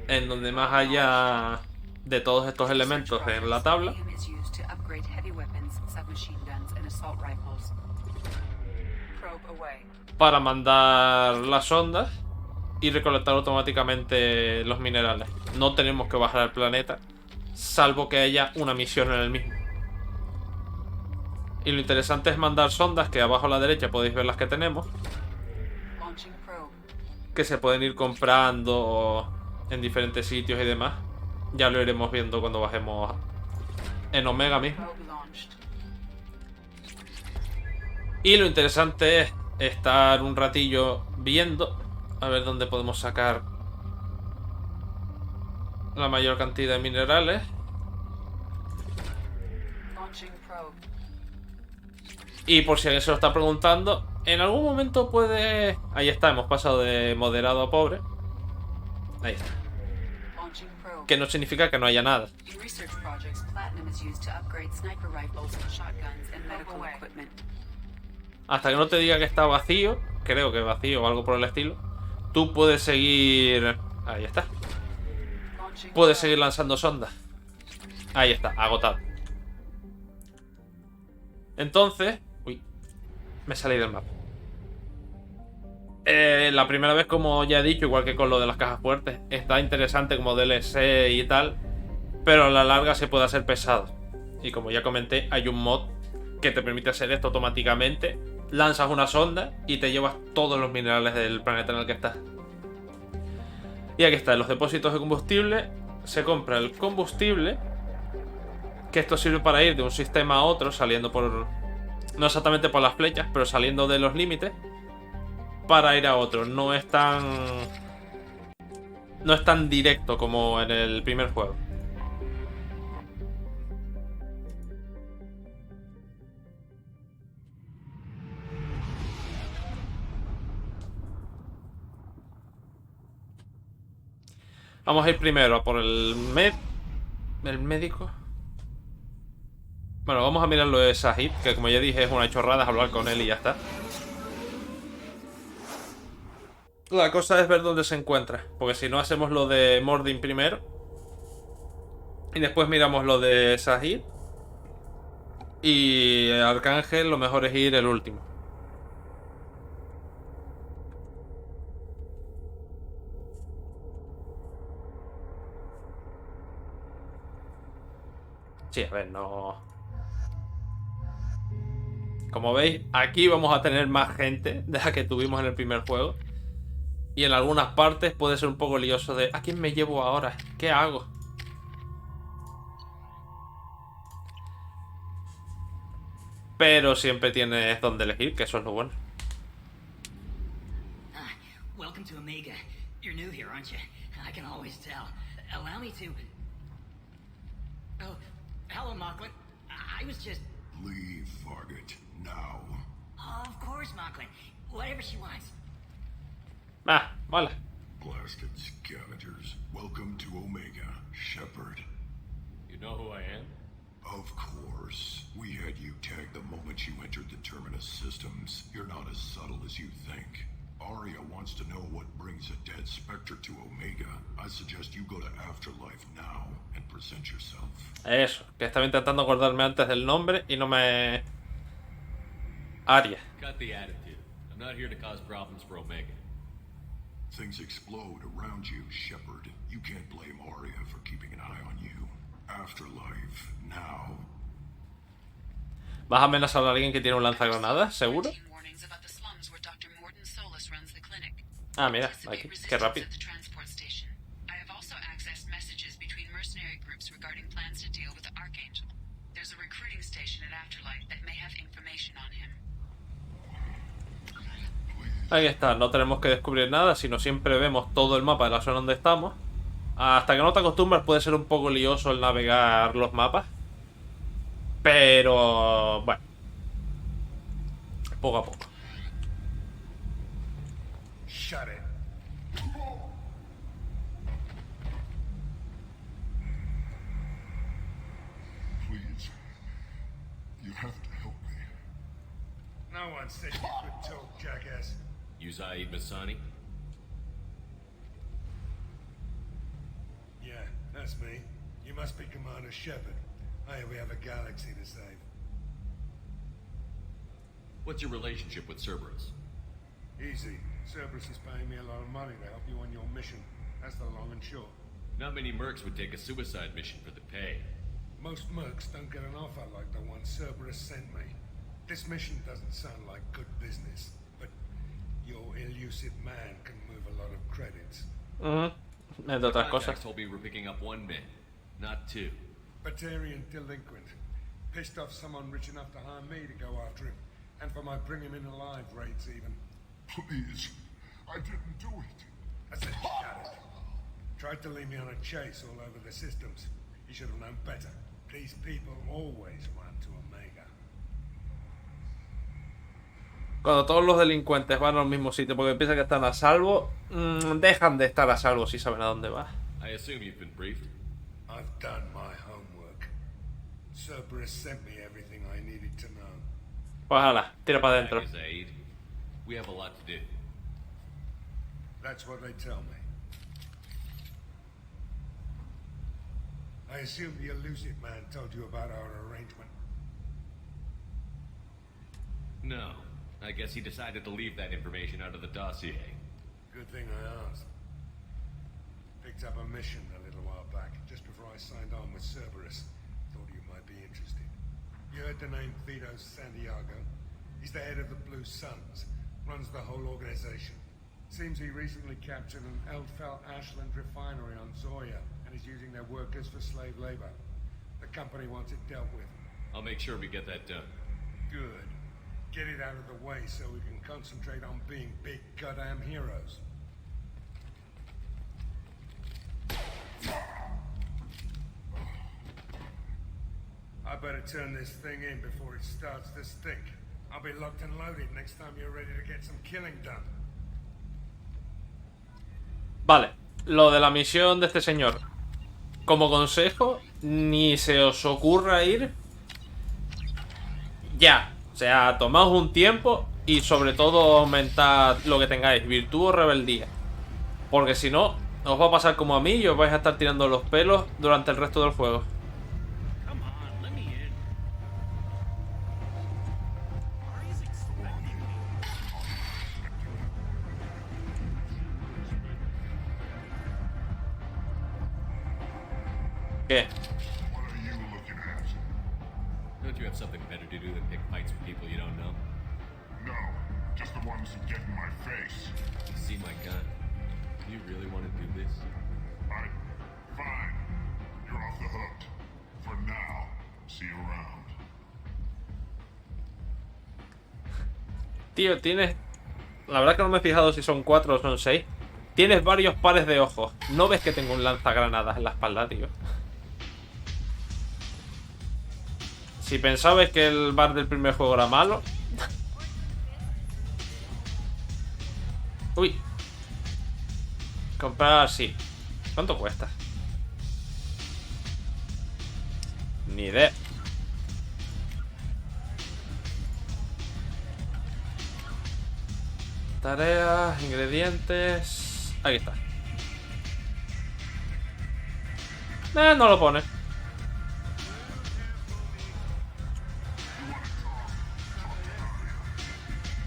[SPEAKER 1] en donde más haya de todos estos elementos en la tabla, para mandar las ondas y recolectar automáticamente los minerales. No tenemos que bajar al planeta, salvo que haya una misión en el mismo. Y lo interesante es mandar sondas, que abajo a la derecha podéis ver las que tenemos, que se pueden ir comprando en diferentes sitios y demás. Ya lo iremos viendo cuando bajemos en Omega mismo. Y lo interesante es estar un ratillo viendo a ver dónde podemos sacar la mayor cantidad de minerales. Y por si alguien se lo está preguntando, en algún momento puede... Ahí está, hemos pasado de moderado a pobre. Ahí está. Que no significa que no haya nada. Hasta que no te diga que está vacío, creo que vacío o algo por el estilo, tú puedes seguir... Ahí está. Puedes seguir lanzando sondas. Ahí está, agotado. Entonces... Uy, me salí del mapa. La primera vez, como ya he dicho, igual que con lo de las cajas fuertes, está interesante como DLC y tal, pero a la larga se puede hacer pesado. Y como ya comenté, hay un mod que te permite hacer esto automáticamente. Lanzas una sonda y te llevas todos los minerales del planeta en el que estás. Y aquí está, en los depósitos de combustible se compra el combustible, que esto sirve para ir de un sistema a otro, saliendo por... No exactamente por las flechas, pero saliendo de los límites. para ir a otro. No es tan directo como en el primer juego. Vamos a ir primero a por el médico. Bueno, vamos a mirar lo de Sahid, que como ya dije es una chorrada, hablar con él y ya está. La cosa es ver dónde se encuentra, porque si no hacemos lo de Mordin primero y después miramos lo de Sahid, y Arcángel lo mejor es ir el último. Sí, a ver, no... Como veis, aquí vamos a tener más gente de la que tuvimos en el primer juego. Y en algunas partes puede ser un poco lioso de ¿a quién me llevo ahora? ¿Qué hago? Pero siempre tienes donde elegir, que eso es lo bueno.
[SPEAKER 13] Welcome to Omega. You're new here, aren't you? I can always tell. Allow me to... Oh, hello, Mocklin. I was just...
[SPEAKER 5] Leave, Fargate, now.
[SPEAKER 13] Of course, Mocklin. Whatever she wants.
[SPEAKER 1] Ah, vale.
[SPEAKER 5] Blasted scavengers. Welcome to Omega, Shepard.
[SPEAKER 3] You know who I am?
[SPEAKER 5] Of course. We had you tagged the moment you entered the Terminus systems. You're not as subtle as you think. Arya wants to know what brings a dead Spectre to Omega. I suggest you go to Afterlife now and present yourself.
[SPEAKER 1] Eso, que estaba intentando acordarme antes del nombre y no me... Arya.
[SPEAKER 3] Cut the attitude. I'm not here to cause problems for Omega.
[SPEAKER 5] Things explode around you, Shepard. You can't blame Arya for keeping an eye on you. Afterlife, now.
[SPEAKER 1] ¿Vas a amenazar a alguien que tiene un lanzagranadas? ¿Seguro? Ah, mira, aquí, qué rápido. Ahí está, no tenemos que descubrir nada, sino siempre vemos todo el mapa de la zona donde estamos. Hasta que no te acostumbras puede ser un poco lioso el navegar los mapas. Pero... bueno. Poco a poco.
[SPEAKER 5] Shut it. Please. You have to help me.
[SPEAKER 14] No one said you could talk, jackass.
[SPEAKER 3] You Zaid Masani?
[SPEAKER 14] Yeah, that's me. You must be Commander Shepard. Hey, we have a galaxy to save.
[SPEAKER 3] What's your relationship with Cerberus?
[SPEAKER 14] Easy. Cerberus is paying me a lot of money to help you on your mission. That's the long and short.
[SPEAKER 3] Not many mercs would take a suicide mission for the pay.
[SPEAKER 14] Most mercs don't get an offer like the one Cerberus sent me. This mission doesn't sound like good business, but your elusive man can move a lot of credits.
[SPEAKER 1] Entre otras cosas.
[SPEAKER 3] Contacts told me we're picking up one man, not two.
[SPEAKER 14] Batarian delinquent. Pissed off someone rich enough to hire me to go after him. And for my bring him in alive rates even.
[SPEAKER 5] Please. I didn't do it.
[SPEAKER 14] I said shut it. Tried to lead me on a chase all over the systems. You should have known better. These people always run to Omega.
[SPEAKER 1] Cuando todos los delincuentes van al mismo sitio porque piensan que están a salvo, dejan de estar a salvo si saben a dónde va.
[SPEAKER 3] I assume you've been briefed.
[SPEAKER 14] I've done my homework. Cerberus sent me everything I needed to know.
[SPEAKER 1] Pues hala, tira para adentro.
[SPEAKER 3] Zaid. We have a lot to do.
[SPEAKER 14] That's what they tell me. I assume the elusive man told you about our arrangement.
[SPEAKER 3] No. I guess he decided to leave that information out of the dossier.
[SPEAKER 14] Good thing I asked. Picked up a mission a little while back, just before I signed on with Cerberus. Thought you might be interested. You heard the name Vito Santiago? He's the head of the Blue Suns, runs the whole organization. Seems he recently captured an Eldfell Ashland refinery on Zoya, and is using their workers for slave labor. The company wants it dealt with.
[SPEAKER 3] I'll make sure we get that done.
[SPEAKER 14] Good. Get it out of the way so we can concentrate on being big goddamn heroes. I better turn this thing in before it starts to stink. I'll be locked and loaded next time you're ready to get some killing done.
[SPEAKER 1] Vale, lo de la misión de este señor. Como consejo, ni se os ocurra ir ya. O sea, tomaos un tiempo y sobre todo aumentad lo que tengáis, virtud o rebeldía. Porque si no, os va a pasar como a mí y os vais a estar tirando los pelos durante el resto del juego. ¿Qué?
[SPEAKER 3] Don't you have something better to do than pick fights with people you don't know?
[SPEAKER 15] No, just the ones who get in my face.
[SPEAKER 3] You see my gun? Do you really want to do this?
[SPEAKER 15] Fine. You're off the hook. For now. See you around.
[SPEAKER 1] Tío, tienes... La verdad que no me he fijado si son 4 o son 6. Tienes varios pares de ojos. ¿No ves que tengo un lanzagranadas en la espalda, tío? Si pensabais que el bar del primer juego era malo... Uy. Comprar, sí. ¿Cuánto cuesta? Ni idea. Tareas, ingredientes... Aquí está. No lo pone.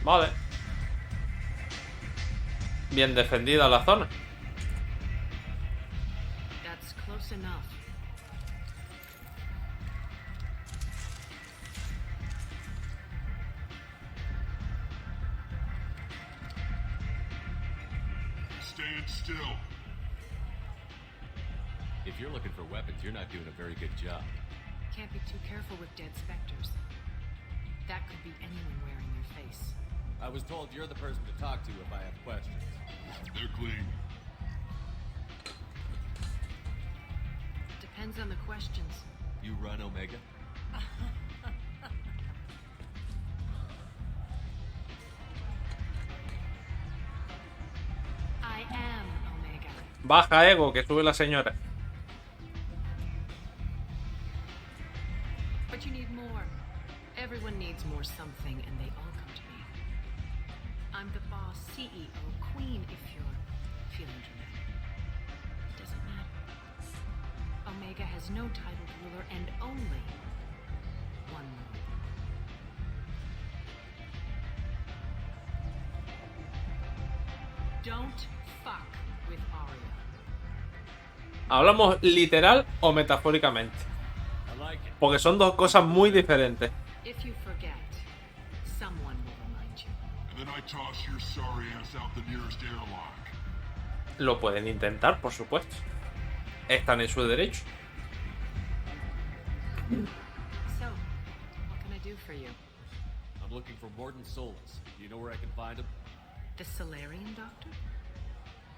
[SPEAKER 1] Vale. Bien defendida la zona.
[SPEAKER 10] That's close enough.
[SPEAKER 15] Stand still.
[SPEAKER 3] If you're looking for weapons, you're not doing a very good job.
[SPEAKER 10] Can't be too careful with dead specters. That could be anyone wearing their face.
[SPEAKER 3] I was told you're the person to talk to if I have questions.
[SPEAKER 15] They're clean.
[SPEAKER 10] Depends on the questions.
[SPEAKER 3] You run, Omega?
[SPEAKER 10] I am Omega.
[SPEAKER 1] Baja ego, que sube la señora.
[SPEAKER 10] But you need more. Everyone needs more something, and they all come to me. I'm the boss, CEO, queen, if you're feeling dramatic. Doesn't matter. Omega has no titled ruler and only one rule. Don't fuck with Arya.
[SPEAKER 1] ¿Hablamos literal o metafóricamente? Porque son dos cosas muy diferentes.
[SPEAKER 10] If you forget, someone will remind you.
[SPEAKER 15] And then I toss your sorry ass out the nearest airlock.
[SPEAKER 1] Lo pueden intentar, por supuesto. Están en su derecho.
[SPEAKER 10] So, what can I do for you?
[SPEAKER 3] I'm looking for Morton's souls. Do you know where I can find them?
[SPEAKER 10] The Solarian doctor?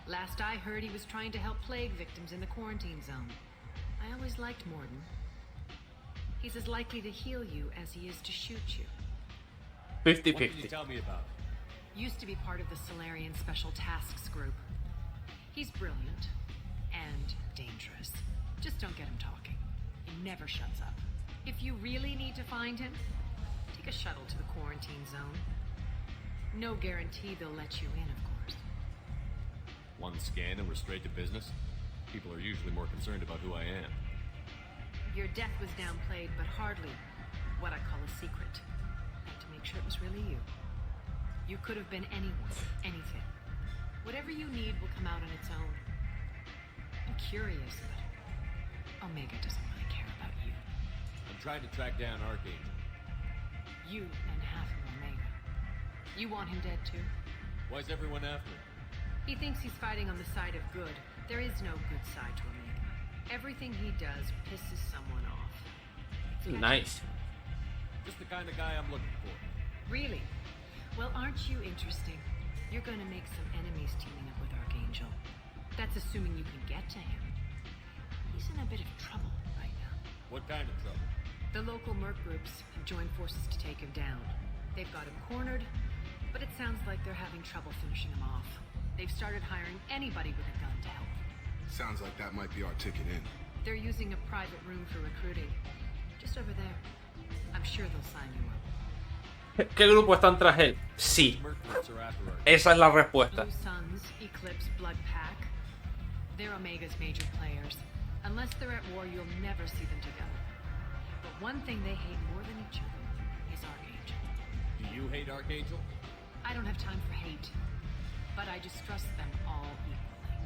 [SPEAKER 10] Last I heard, he was trying to help plague victims in the quarantine zone. I always liked Morton. He's as likely to heal you as he is to shoot you.
[SPEAKER 1] 50-50.
[SPEAKER 3] What can you tell me about it?
[SPEAKER 10] Used to be part of the Solarian Special Tasks Group. He's brilliant and dangerous. Just don't get him talking. He never shuts up. If you really need to find him, take a shuttle to the quarantine zone. No guarantee they'll let you in, of course.
[SPEAKER 3] One scan and we're straight to business? People are usually more concerned about who I am.
[SPEAKER 10] Your death was downplayed, but hardly what I call a secret. I had to make sure it was really you. You could have been anyone, anything. Whatever you need will come out on its own. I'm curious, but Omega doesn't really care about you.
[SPEAKER 3] I'm trying to track down Archangel.
[SPEAKER 10] You and half of Omega. You want him dead too?
[SPEAKER 3] Why's everyone after him?
[SPEAKER 10] He thinks he's fighting on the side of good. There is no good side to Omega. Everything he does pisses someone off.
[SPEAKER 1] Nice.
[SPEAKER 3] Just the kind of guy I'm looking for.
[SPEAKER 7] Really? Well, aren't you interesting? You're going to make some enemies teaming up with Archangel. That's assuming you can get to him. He's in a bit of trouble right now.
[SPEAKER 3] What kind of trouble?
[SPEAKER 7] The local merc groups have joined forces to take him down. They've got him cornered, but it sounds like they're having trouble finishing him off. They've started hiring anybody with a gun to help.
[SPEAKER 5] Sounds like that might be our ticket in.
[SPEAKER 7] They're using a private room for recruiting. Just over there. I'm sure they'll sign you up.
[SPEAKER 1] ¿Qué grupo están tras él? Sí. Esa es la respuesta.
[SPEAKER 7] Blue Suns, Eclipse, Blood Pack. They're Omega's major players. Unless they're at war, you'll never see them together. But one thing they hate more than each other is Archangel.
[SPEAKER 3] Do you hate Archangel?
[SPEAKER 7] I don't have time for hate, but I distrust them all equally.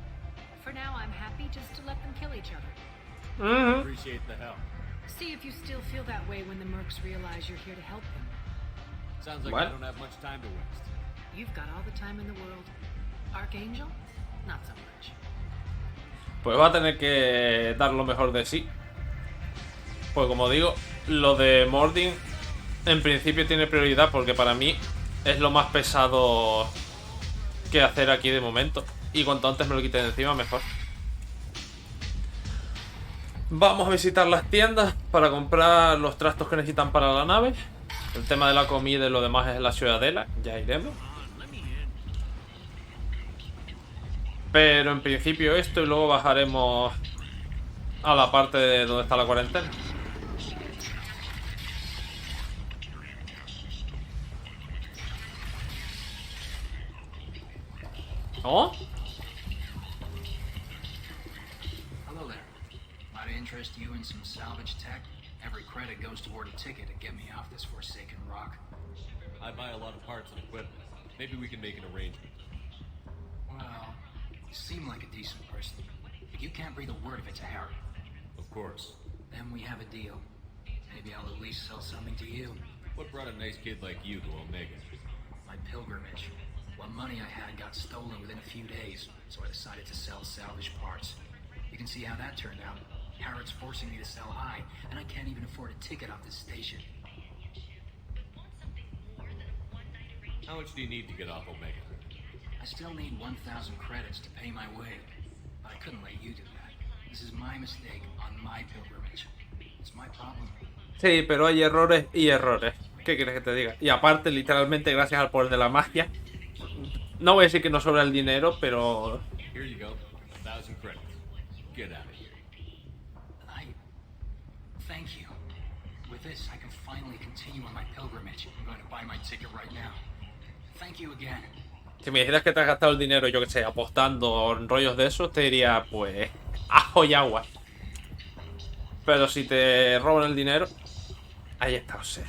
[SPEAKER 7] For now, I'm happy just to let them kill each other.
[SPEAKER 3] Appreciate the help.
[SPEAKER 7] See if you still feel that way when the mercs realize you're here to help them.
[SPEAKER 3] Sounds like I don't have much time to waste.
[SPEAKER 7] You've got all the time in the world. Archangel? Not so much.
[SPEAKER 1] Pues va a tener que dar lo mejor de sí. Pues como digo, lo de Mordin en principio tiene prioridad porque para mí es lo más pesado que hacer aquí de momento. Y cuanto antes me lo quite de encima, mejor. Vamos a visitar las tiendas para comprar los trastos que necesitan para la nave. El tema de la comida y lo demás es la ciudadela. Ya iremos. Pero en principio esto y luego bajaremos a la parte de donde está la cuarentena. ¿Oh?
[SPEAKER 13] Hello there. Might I interest you in some salvage tech? Every credit goes toward a ticket to get me off this forsaken rock.
[SPEAKER 3] I buy a lot of parts and equipment. Maybe we can make an arrangement.
[SPEAKER 13] Well, you seem like a decent person, but you can't breathe a word of it to Harry.
[SPEAKER 3] Of course.
[SPEAKER 13] Then we have a deal. Maybe I'll at least sell something to you.
[SPEAKER 3] What brought a nice kid like you to Omega?
[SPEAKER 13] My pilgrimage. What money I had got stolen within a few days, so I decided to sell salvage parts. You can see how that turned out. Harrod's forcing me to sell high, and I can't even afford a ticket off this station.
[SPEAKER 3] How much do you need to get off Omega?
[SPEAKER 13] I still need 1,000 credits to pay my way, but I couldn't let you do that. This is my mistake on my pilgrimage. It's my problem.
[SPEAKER 1] Sí, pero hay errores y errores. ¿Qué quieres que te diga? Y aparte, literalmente, gracias al poder de la magia, no voy a decir que no sobra el dinero, pero...
[SPEAKER 3] Here you go. 1,000 credits. Get out of here.
[SPEAKER 13] Thank you. With this, I can finally continue on my pilgrimage. I'm going to buy my ticket right now. Thank you again.
[SPEAKER 1] Si me dijeras que te has gastado el dinero, yo que sé, apostando en rollos de esos, te diría, pues, ajo y agua. Pero si te roban el dinero, ahí está, o sea.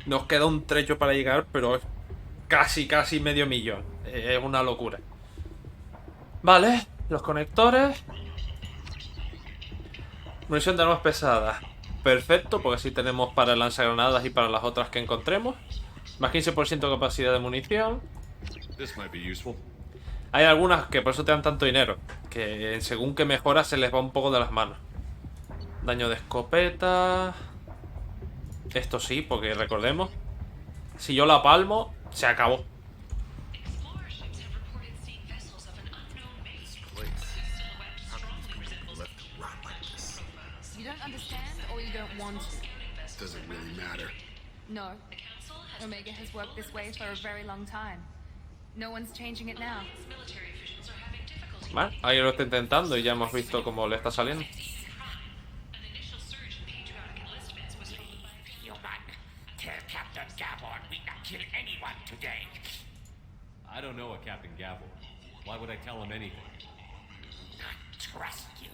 [SPEAKER 1] Nos queda un trecho para llegar, pero es casi medio millón. Es una locura. Vale, los conectores. Munición de armas pesadas. Perfecto, porque así tenemos para el lanzagranadas y para las otras que encontremos. Más 15% de capacidad de munición. Hay algunas que por eso te dan tanto dinero, que según que mejora se les va un poco de las manos. Daño de escopeta. Esto sí, porque recordemos, si yo la palmo, se acabó.
[SPEAKER 6] You don't understand or you don't want to?
[SPEAKER 5] Doesn't really matter.
[SPEAKER 6] No. Omega has worked this way for a very long time. No one's changing it now.
[SPEAKER 1] Vale, ahí lo está intentando y ya hemos visto cómo le está saliendo.
[SPEAKER 3] I don't know a Captain Gavel. Why would I tell him anything?
[SPEAKER 16] Not trust you.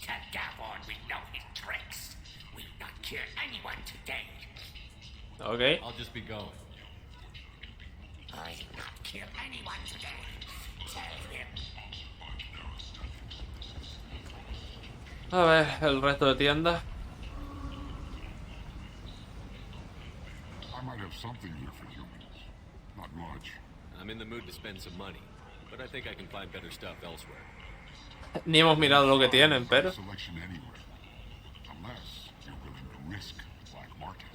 [SPEAKER 16] Tell Gavon we know his tricks. We've not killed anyone today.
[SPEAKER 1] Okay.
[SPEAKER 3] I'll just be going.
[SPEAKER 16] I've not killed anyone today. Tell him.
[SPEAKER 1] A ver, el resto de tiendas.
[SPEAKER 15] I might have something here for humans. Not much.
[SPEAKER 3] I'm in the mood to spend some money, but I think I can find better stuff elsewhere.
[SPEAKER 1] Ni hemos mirado lo que tienen, pero...
[SPEAKER 15] Selection anywhere. Unless you're willing to risk the black market.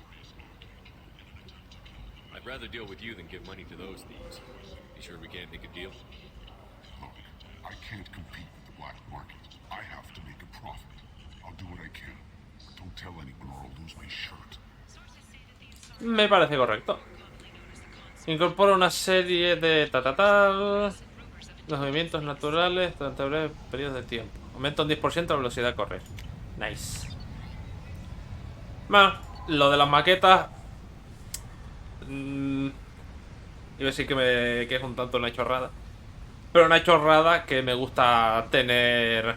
[SPEAKER 3] rather deal with you than give money to those thieves. You sure we can't make a deal?
[SPEAKER 15] Look, I can't compete with the black market. I have to make a profit. I'll do what I can. Don't tell anyone or I'll lose my shirt.
[SPEAKER 1] Me parece correcto. Incorpora una serie de tal. Los movimientos naturales durante breves periodos de tiempo. Aumenta un 10% la velocidad de correr. Nice. Bueno, lo de las maquetas. Iba a decir que es un tanto una chorrada. Pero una chorrada que me gusta tener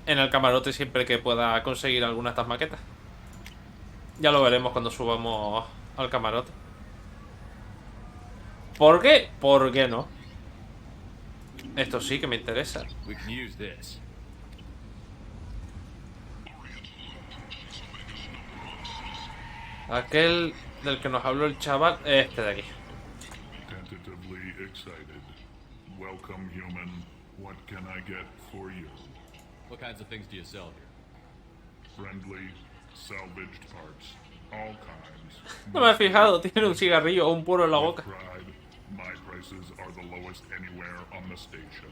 [SPEAKER 1] en el camarote siempre que pueda conseguir alguna de estas maquetas. Ya lo veremos cuando subamos al camarote. ¿Por qué? ¿Por qué no? Esto sí que me interesa. Aquel del que nos habló el chaval, este de aquí.
[SPEAKER 15] Tentatively excited. Welcome, human. What can I get for you?
[SPEAKER 3] What kinds of things do you sell here?
[SPEAKER 15] Friendly, salvaged parts. All kinds.
[SPEAKER 1] No me he fijado, tiene un cigarrillo o un puro en la boca.
[SPEAKER 15] Pride. My prices are the lowest anywhere on the station.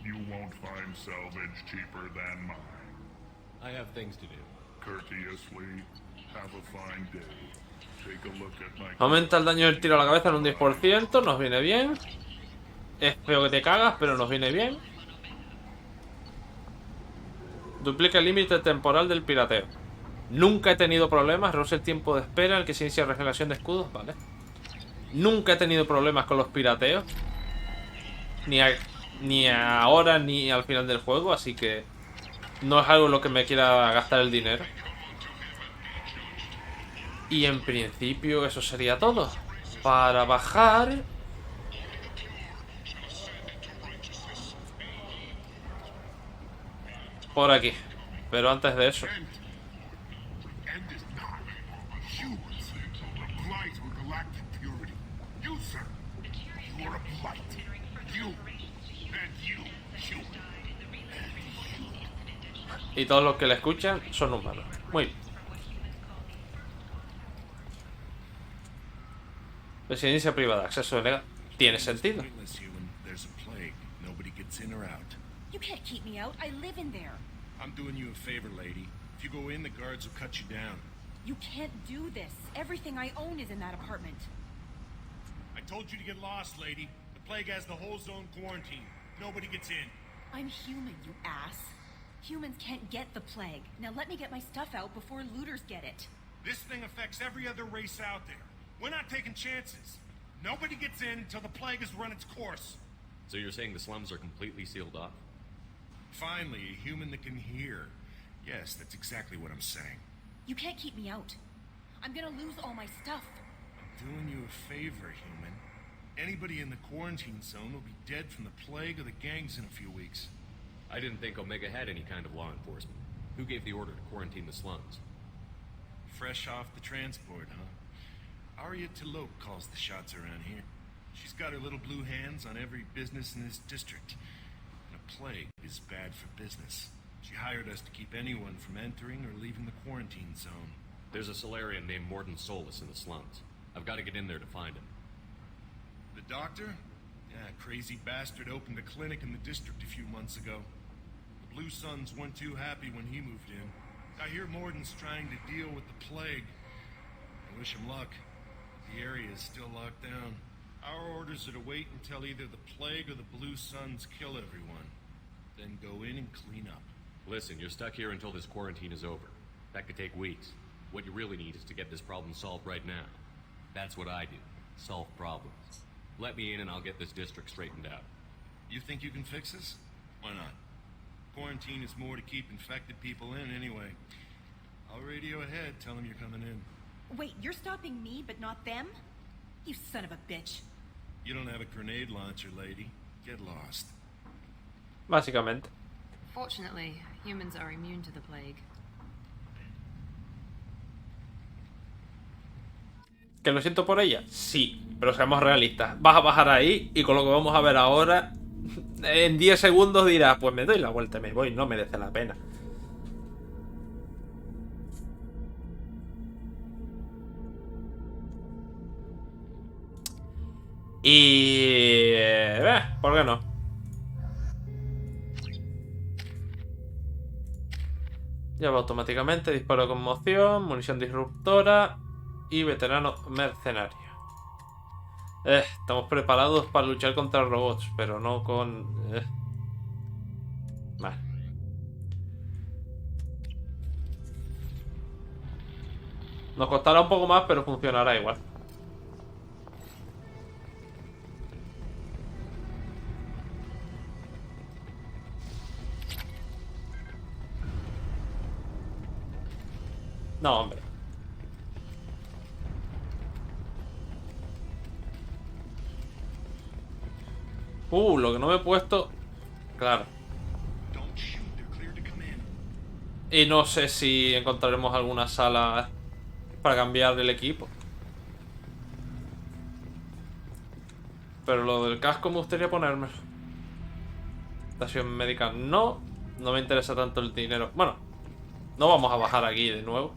[SPEAKER 15] You won't find salvage cheaper than mine.
[SPEAKER 3] I have things to do.
[SPEAKER 15] Courteously, have a fine day. Take a look at my...
[SPEAKER 1] Aumenta el daño del tiro a la cabeza en un 10%, nos viene bien. Es feo que te cagas, pero nos viene bien. Duplica el límite temporal del pirateo. Nunca he tenido problemas. Reduce el tiempo de espera al que se inicia regeneración de escudos. Vale. Nunca he tenido problemas con los pirateos. Ni ahora ni al final del juego. Así que no es algo en lo que me quiera gastar el dinero. Y en principio eso sería todo. Para bajar... por aquí. Pero antes de eso... y todos los que le escuchan son humanos. Muy bien. Residencia privada, acceso denegado. Tiene sentido.
[SPEAKER 17] You can't keep me out. I live in there.
[SPEAKER 18] I'm doing you a favor, lady. If you go in, the guards will cut you down.
[SPEAKER 17] You can't do this. Everything I own is in that apartment.
[SPEAKER 18] I told you to get lost, lady. The plague has the whole zone quarantined. Nobody gets in.
[SPEAKER 17] I'm human, you ass. Humans can't get the plague. Now let me get my stuff out before looters get it.
[SPEAKER 18] This thing affects every other race out there. We're not taking chances. Nobody gets in until the plague has run its course.
[SPEAKER 3] So you're saying the slums are completely sealed off?
[SPEAKER 18] Finally, a human that can hear. Yes, that's exactly what I'm saying.
[SPEAKER 17] You can't keep me out. I'm gonna lose all my stuff.
[SPEAKER 18] I'm doing you a favor, human. Anybody in the quarantine zone will be dead from the plague or the gangs in a few weeks.
[SPEAKER 3] I didn't think Omega had any kind of law enforcement. Who gave the order to quarantine the slums?
[SPEAKER 18] Fresh off the transport, huh? Arya Tilok calls the shots around here. She's got her little blue hands on every business in this district. And a plague is bad for business. She hired us to keep anyone from entering or leaving the quarantine zone.
[SPEAKER 3] There's a Solarian named Morden Solus in the slums. I've got to get in there to find him.
[SPEAKER 18] The doctor? Yeah, crazy bastard opened a clinic in the district a few months ago. The Blue Suns weren't too happy when he moved in. I hear Morden's trying to deal with the plague. I wish him luck. The area is still locked down. Our orders are to wait until either the plague or the Blue Suns kill everyone. Then go in and clean up.
[SPEAKER 3] Listen, you're stuck here until this quarantine is over. That could take weeks. What you really need is to get this problem solved right now. That's what I do. Solve problems. Let me in and I'll get this district straightened out.
[SPEAKER 18] You think you can fix this? Why not? Quarantine is more to keep infected people in anyway. I'll radio ahead, tell them you're coming in.
[SPEAKER 17] Wait, you're stopping me, but not them? You son of a bitch.
[SPEAKER 18] You don't have a grenade launcher, lady. Get lost.
[SPEAKER 1] Básicamente.
[SPEAKER 7] Fortunately, humans are immune to the plague.
[SPEAKER 1] ¿Que lo siento por ella? Sí, pero seamos realistas. Vas a bajar ahí y con lo que vamos a ver ahora, en 10 segundos dirás, pues me doy la vuelta y me voy, no merece la pena. Y... ¿por qué no? Ya va automáticamente, disparo con moción, munición disruptora y veterano mercenario. Estamos preparados para luchar contra robots, pero no con... Vale. Nos costará un poco más, pero funcionará igual. No, hombre. Lo que no me he puesto... Claro. Y no sé si encontraremos alguna sala para cambiar el equipo. Pero lo del casco me gustaría ponerme. Estación médica no. No me interesa tanto el dinero. Bueno, no vamos a bajar aquí de nuevo.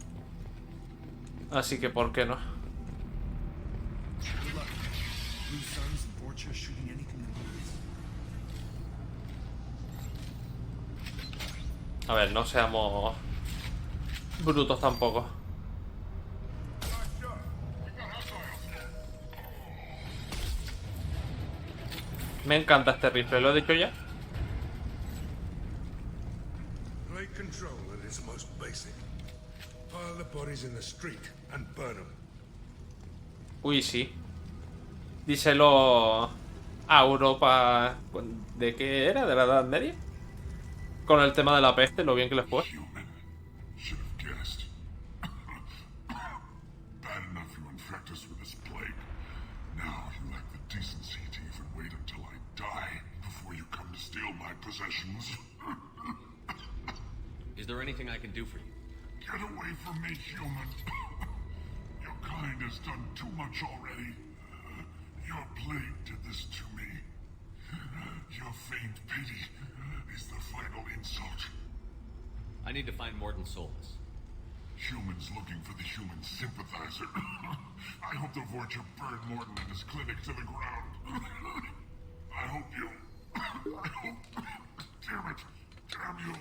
[SPEAKER 1] Así que ¿por qué no? A ver, no seamos brutos tampoco. Me encanta este rifle, ¿lo he dicho ya?
[SPEAKER 14] Great control at its most basic. Pile the bodies in the street and burn them.
[SPEAKER 1] Uy, sí. Díselo a Europa. ¿De qué era? ¿De la Edad Media? Con el tema de la peste, lo bien que les fue.
[SPEAKER 15] Bad enough you infect us with this plague. Now you lack the decency to even wait until I die before you come to steal my possessions.
[SPEAKER 3] Is there anything I can do for you?
[SPEAKER 15] Get away from me, human. Your kind has done too much already. Your plague did this to me. Your faint pity is the final insult.
[SPEAKER 3] I need to find Morton Solus.
[SPEAKER 15] Humans looking for the human sympathizer. I hope the Vorcha burned Morton and his clinic to the ground. I hope you... Damn it. Damn you.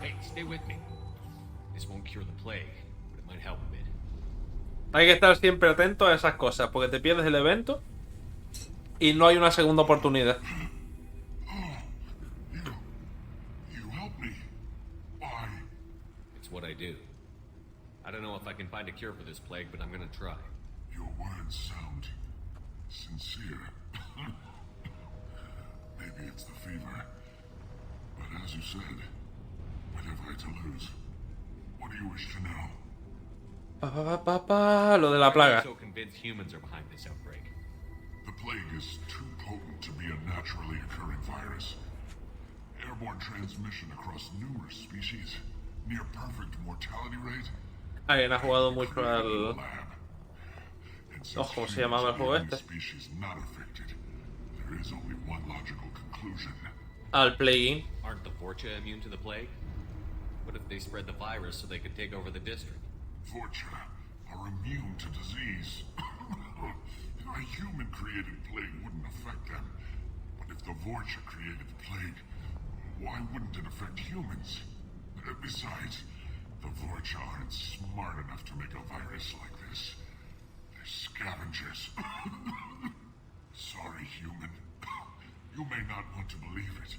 [SPEAKER 3] Hey, stay with me. This won't cure the plague, but it might help a bit.
[SPEAKER 1] Hay que estar siempre atento a esas cosas, porque te pierdes el evento y no hay una segunda oportunidad.
[SPEAKER 15] You help me. Why?
[SPEAKER 3] It's what I do. I don't know if I can find a cure for this plague, but I'm gonna try.
[SPEAKER 15] Your words sound sincere. Maybe it's the fever. But as you said, what have I to lose? What do you wish to know?
[SPEAKER 1] Lo de la plaga.
[SPEAKER 3] I'm so convinced humans are behind this outbreak.
[SPEAKER 15] The plague is too potent to be a naturally occurring virus. Airborne transmission across numerous species. Near perfect mortality rate.
[SPEAKER 1] Alguien ha jugado mucho al... Oh, ¿cómo se llamaba el juego este? Al Plague.
[SPEAKER 3] Aren't the Vorcha immune to the plague? What if they spread the virus so they could take over the district?
[SPEAKER 15] Vorcha are immune to disease. A human-created plague wouldn't affect them. But if the Vorcha created the plague, why wouldn't it affect humans? Besides, the Vorcha aren't smart enough to make a virus like this. They're scavengers. Sorry, human. You may not want to believe it,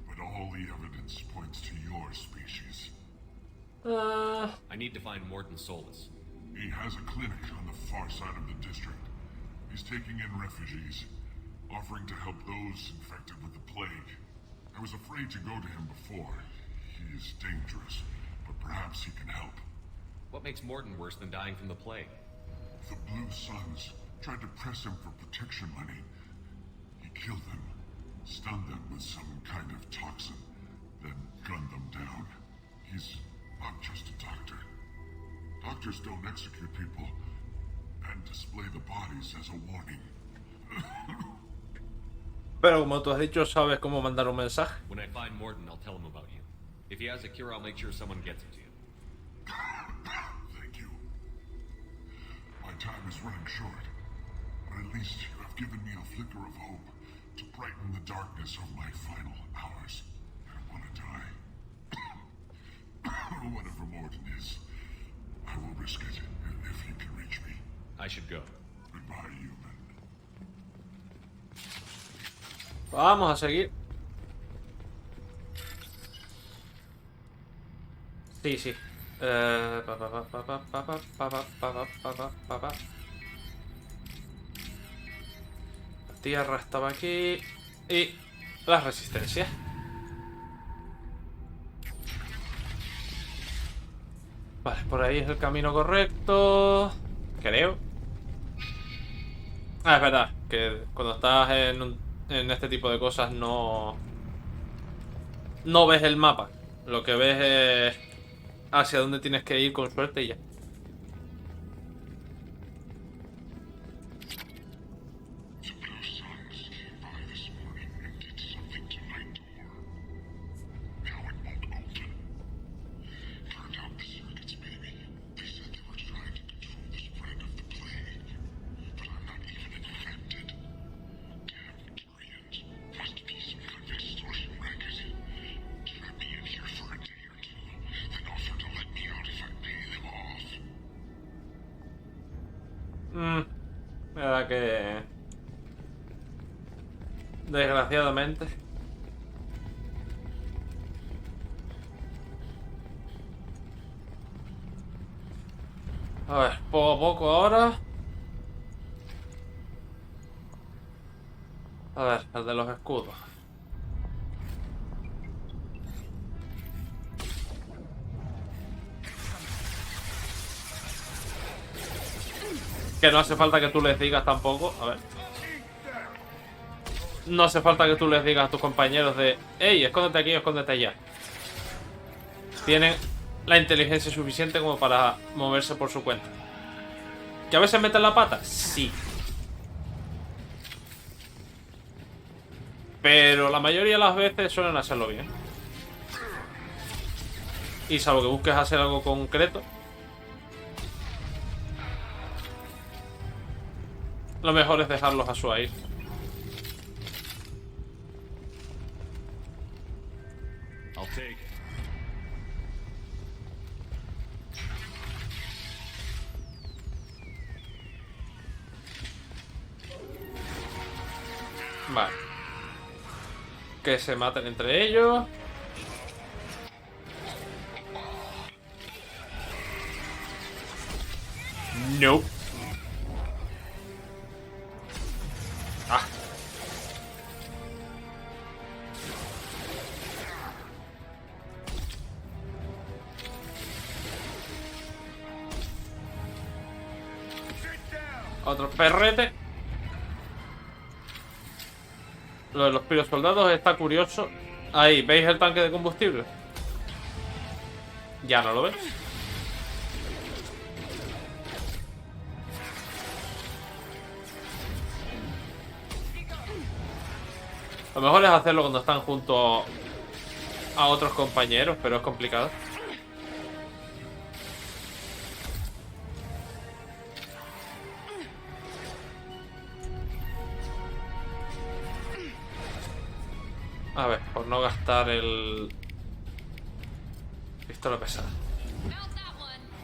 [SPEAKER 15] but all the evidence points to your species.
[SPEAKER 3] I need to find Morton Solus.
[SPEAKER 15] He has a clinic on the far side of the district. He's taking in refugees, offering to help those infected with the plague. I was afraid to go to him before. He is dangerous, but perhaps he can help.
[SPEAKER 3] What makes Morton worse than dying from the plague?
[SPEAKER 15] The Blue Suns tried to press him for protection money. He killed them, stunned them with some kind of toxin, then gunned them down. He's not just a doctor. Doctors don't execute people and display the bodies as a warning.
[SPEAKER 1] Pero como tú has dicho, sabes cómo mandar un mensaje.
[SPEAKER 3] When I find Morton, I'll tell him about you. If he has a cure, I'll make sure someone gets it to you.
[SPEAKER 15] Thank you. My time is running short, but But at least you have given me a flicker of hope to brighten the darkness of my final hours. I don't want to die. Whatever Morden is, I will risk it if you can reach me.
[SPEAKER 3] I should go.
[SPEAKER 15] Goodbye, human.
[SPEAKER 1] Vamos a seguir. Sí, sí. La tierra estaba aquí. Y la resistencia. Vale, por ahí es el camino correcto. Creo. Ah, es verdad. Que cuando estás en este tipo de cosas no ves el mapa. Lo que ves es hacia dónde tienes que ir con suerte y ya. Verdad que... desgraciadamente. A ver, poco a poco ahora. A ver, el de los escudos. Que no hace falta que tú les digas tampoco. A ver. No hace falta que tú les digas a tus compañeros de hey, escóndete aquí o escóndete allá. Tienen la inteligencia suficiente como para moverse por su cuenta. ¿Que a veces meten la pata? Sí. Pero la mayoría de las veces suelen hacerlo bien. Y salvo que busques hacer algo concreto, lo mejor es dejarlos a su aire.
[SPEAKER 3] I'll take it.
[SPEAKER 1] Vale. Que se maten entre ellos. No. Ah. Otro perrete. Lo de los piros soldados está curioso. Ahí, ¿veis el tanque de combustible? Ya no lo ves. Lo mejor es hacerlo cuando están junto a otros compañeros, pero es complicado. A ver, por no gastar el... pistola pesada.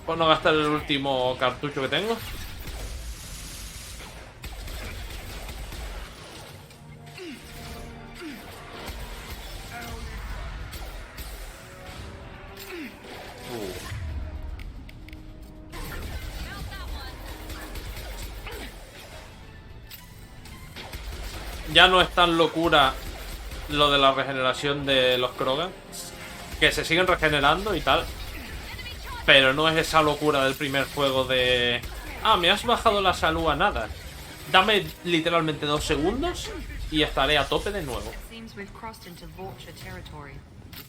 [SPEAKER 1] Por no gastar el último cartucho que tengo. Ya no es tan locura lo de la regeneración de los Krogan, que se siguen regenerando y tal, pero no es esa locura del primer juego de ah, me has bajado la salud a nada, dame literalmente 2 segundos y estaré a tope de nuevo.
[SPEAKER 14] The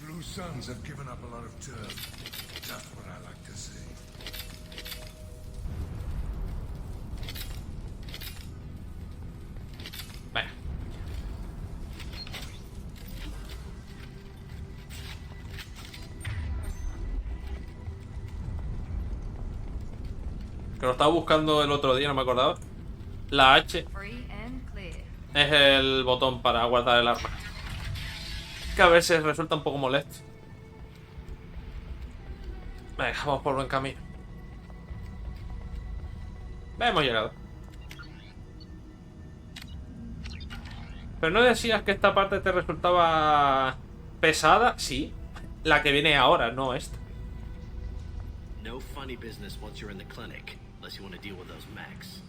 [SPEAKER 14] Blue Suns have given up a lot of turf. That's what I like to see.
[SPEAKER 1] Venga. Que lo estaba buscando el otro día, no me acordaba. La H
[SPEAKER 7] Free and clear.
[SPEAKER 1] es el botón para guardar el arma. Que a veces resulta un poco molesto. Venga, vamos por buen camino. Hemos llegado. Pero no decías que esta parte te resultaba pesada. Sí, la que viene ahora, no esta.
[SPEAKER 19] No funny business once you're in the clinic, unless you want to deal with those mechs.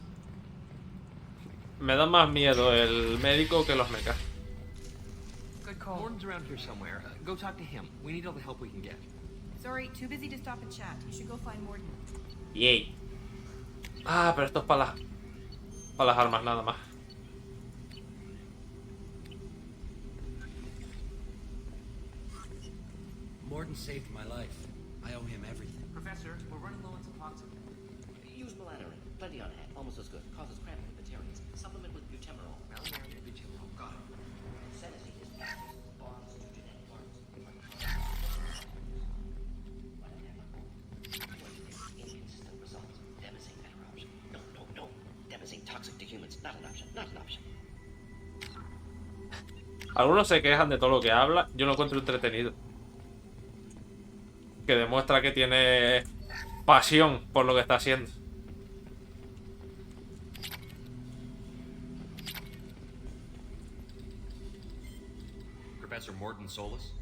[SPEAKER 1] Me da más miedo el médico que los mechas.
[SPEAKER 13] Good call. Morton's around here somewhere. Go talk to him. We need all the help we can get.
[SPEAKER 17] Sorry, too busy to stop and chat. You should go find Morton.
[SPEAKER 1] Yay. Ah, pero esto es para las armas nada más.
[SPEAKER 20] Morton saved my life. I owe him everything.
[SPEAKER 13] Professor, we're running low on supplies.
[SPEAKER 21] Use melatonin. Plenty on hand. Almost as good. Causes cramping in bacterians. Supplement with butemerol. Malmarinated butemerol. Got it. Senescence is active. Bonds to genetic parts. Inconsistent results. Demising better option. No. Demising toxic to humans. Not an option. Not an option.
[SPEAKER 1] Algunos se quejan de todo lo que habla. Yo lo encuentro entretenido. Que demuestra que tiene pasión por lo que está haciendo.
[SPEAKER 3] Professor Morton Solus?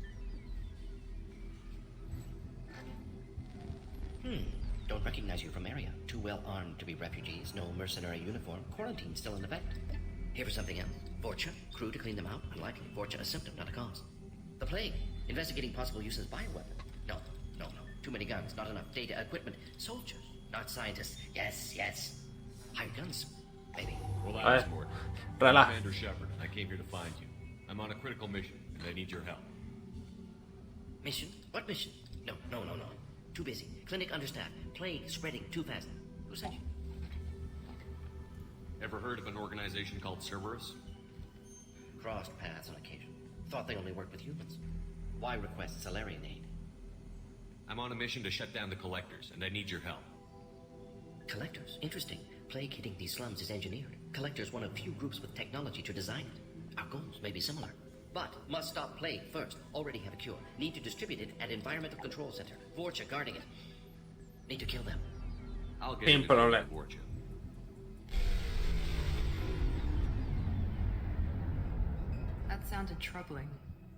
[SPEAKER 21] Don't recognize you from area. Too well armed to be refugees. No mercenary uniform. Quarantine still in effect. Here for something else. Vorcha. Crew to clean them out. Unlikely. Vorcha a symptom, not a cause. The plague. Investigating possible use as bioweapon. No. Too many guns, not enough data, equipment. Soldiers, not scientists. Yes. Hired guns, maybe.
[SPEAKER 3] Relax, Morton.
[SPEAKER 1] Relax.
[SPEAKER 3] Commander Shepard, I came here to find you. I'm on a critical mission, and I need your help.
[SPEAKER 21] Mission? What mission? No. Too busy. Clinic understaffed. Plague spreading too fast. Who sent you?
[SPEAKER 3] Ever heard of an organization called Cerberus?
[SPEAKER 21] Crossed paths on occasion. Thought they only worked with humans. Why request Salarian aid?
[SPEAKER 3] I'm on a mission to shut down the Collectors, and I need your help.
[SPEAKER 21] Collectors? Interesting. Plague hitting these slums is engineered. Collectors one of few groups with technology to design it. Our goals may be similar. But must stop plague first. Already have a cure. Need to distribute it at Environmental Control Center. Vorcha guarding it. Need to kill them.
[SPEAKER 3] I'll get
[SPEAKER 1] Sin problema.
[SPEAKER 3] Vorcha.
[SPEAKER 7] That sounded troubling.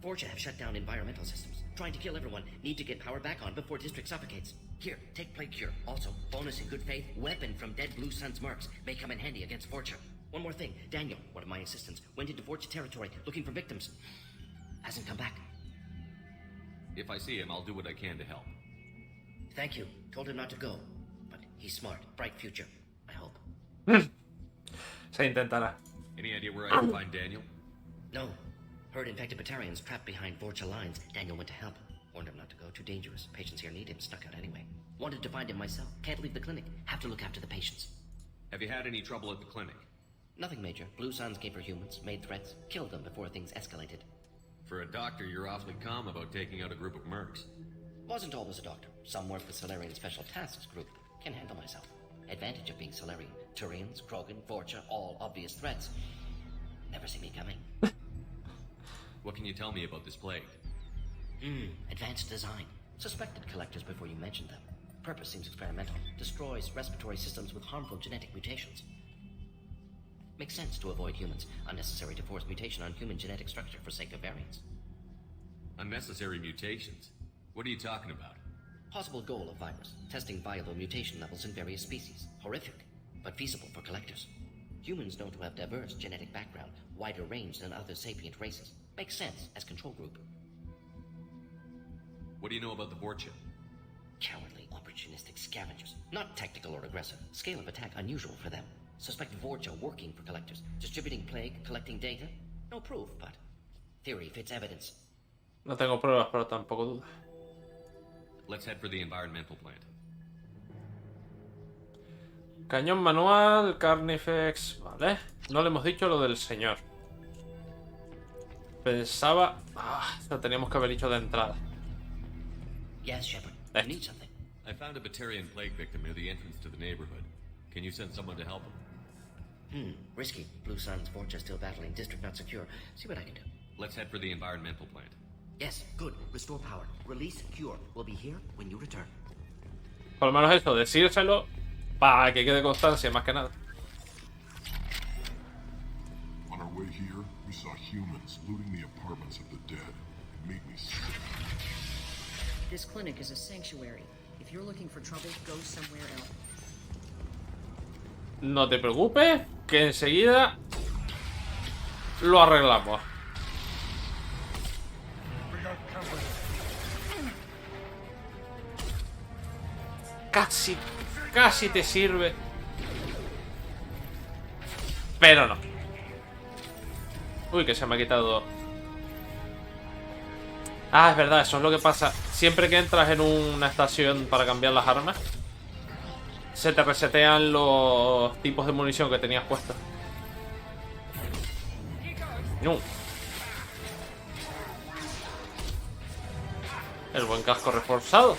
[SPEAKER 21] Vorcha have shut down environmental systems. Trying to kill everyone. Need to get power back on before district suffocates. Here, take plague cure. Also, bonus in good faith, weapon from dead Blue Sun's mercs. May come in handy against Vorcha. One more thing. Daniel, one of my assistants, went into Vorcha territory looking for victims. Hasn't come back.
[SPEAKER 3] If I see him, I'll do what I can to help.
[SPEAKER 21] Thank you. Told him not to go. But he's smart. Bright future. I hope.
[SPEAKER 1] Se intentará.
[SPEAKER 3] Any idea where I can find Daniel?
[SPEAKER 21] No. Heard infected Batarians trapped behind Vorcha lines. Daniel went to help. Warned him not to go. Too dangerous. Patients here need him. Stuck out anyway. Wanted to find him myself. Can't leave the clinic. Have to look after the patients.
[SPEAKER 3] Have you had any trouble at the clinic?
[SPEAKER 21] Nothing major. Blue Suns came for humans, made threats, killed them before things escalated.
[SPEAKER 3] For a doctor, you're awfully calm about taking out a group of mercs.
[SPEAKER 21] Wasn't always a doctor. Some work with Solarian Special Tasks Group. Can handle myself. Advantage of being Solarian. Turians, Krogan, Vorcha, all obvious threats. Never see me coming.
[SPEAKER 3] What can you tell me about this plague?
[SPEAKER 21] Advanced design. Suspected collectors before you mentioned them. Purpose seems experimental. Destroys respiratory systems with harmful genetic mutations. Makes sense to avoid humans. Unnecessary to force mutation on human genetic structure for sake of variants.
[SPEAKER 3] Unnecessary mutations? What are you talking about?
[SPEAKER 21] Possible goal of virus. Testing viable mutation levels in various species. Horrific, but feasible for collectors. Humans known to have diverse genetic background, wider range than other sapient races. Makes sense as control group.
[SPEAKER 3] What do you know about the Vorcha?
[SPEAKER 21] Cowardly, opportunistic scavengers. Not tactical or aggressive. Scale of attack unusual for them. Suspect Vorcha working for collectors. Distributing plague, collecting data. No proof, but theory fits evidence.
[SPEAKER 1] No tengo pruebas, pero tampoco dudas.
[SPEAKER 3] Let's head for the environmental plant.
[SPEAKER 1] Cañón manual, Carnifex. Vale. No le hemos dicho lo del señor. Pensaba... lo teníamos que haber dicho de entrada.
[SPEAKER 21] Yes, Shepard. You need something.
[SPEAKER 3] I found a Batarian plague victim near the entrance to the neighborhood. Can you send someone to help him?
[SPEAKER 21] Risky. Blue Sun's Vorcha still battling. District not secure. See what I can do.
[SPEAKER 3] Let's head for the environmental plant.
[SPEAKER 21] Yes, good. Restore power. Release cure. We'll be here when you return.
[SPEAKER 1] Por lo menos eso, decírselo para que quede constancia, más que nada.
[SPEAKER 15] On our way here, we saw humans looting the apartments of the dead. It made me sick.
[SPEAKER 4] This clinic is a sanctuary. If you're looking for trouble, go somewhere else.
[SPEAKER 1] No te preocupes, que enseguida lo arreglamos. Casi te sirve. Pero no. Uy, que se me ha quitado. Ah, es verdad, eso es lo que pasa. Siempre que entras en una estación para cambiar las armas, se te resetean los tipos de munición que tenías puestos. No. El buen casco reforzado.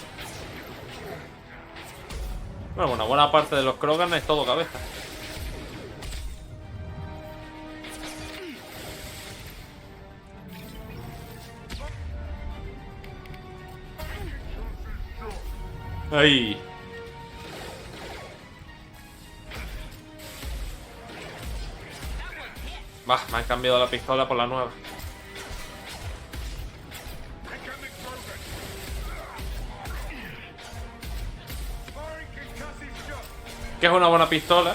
[SPEAKER 1] Bueno, una buena parte de los Krogan es todo cabeza. Ahí. Va, me han cambiado la pistola por la nueva. Que es una buena pistola,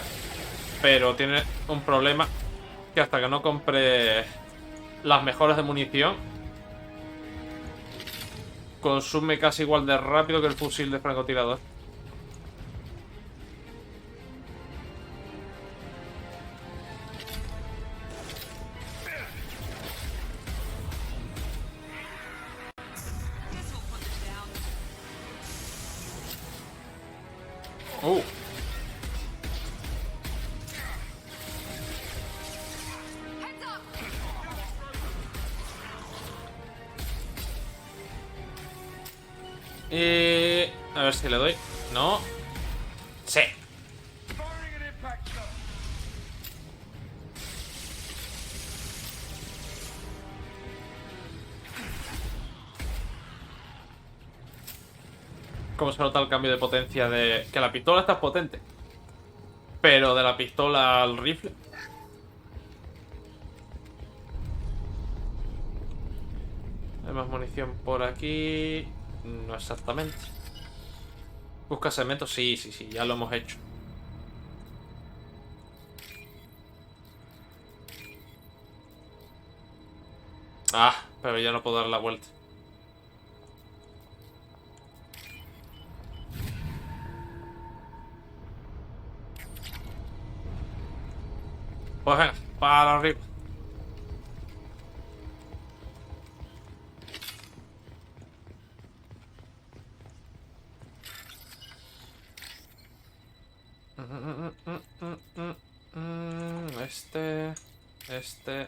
[SPEAKER 1] pero tiene un problema, que hasta que no compre las mejoras de munición, consume casi igual de rápido que el fusil de francotirador. A ver si le doy. No. Sí. Cómo se nota el cambio de potencia de... Que la pistola está potente, pero de la pistola al rifle. Hay más munición por aquí. No exactamente. Busca cemento. Sí, ya lo hemos hecho. Ah, pero ya no puedo dar la vuelta. Pues venga, para arriba. Este.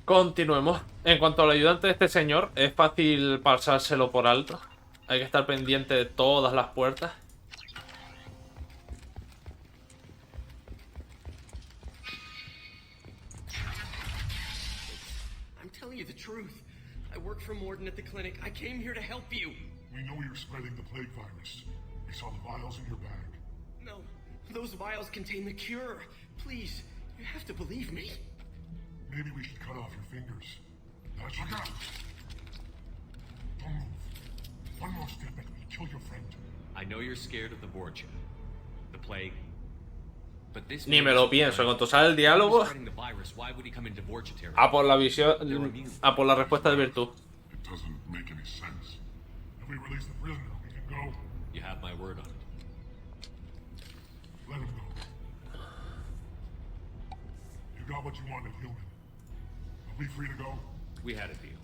[SPEAKER 1] Continuemos. En cuanto al ayudante de este señor, es fácil pasárselo por alto. Hay que estar pendiente de todas las puertas.
[SPEAKER 19] I'm telling you the truth. I work for Morden at the clinic. I came here to help you.
[SPEAKER 15] We know you're spreading the plague virus. We saw the vials in your bag.
[SPEAKER 19] No, those vials contain the cure. Please, you have to believe me.
[SPEAKER 15] Maybe we should cut off your fingers. That should... Look out! Don't move. One more step and we'll kill your friend.
[SPEAKER 3] I know you're scared of the Vorcha, the plague, but this...
[SPEAKER 1] Ni me lo pienso. En cuanto sale el diálogo, a por la visión, a por la respuesta de virtud.
[SPEAKER 15] It doesn't make any sense. If we release the prisoner, we can go.
[SPEAKER 3] You have my word on it.
[SPEAKER 15] Let him go. You got what you wanted, human. Are we free to go?
[SPEAKER 3] We had a deal.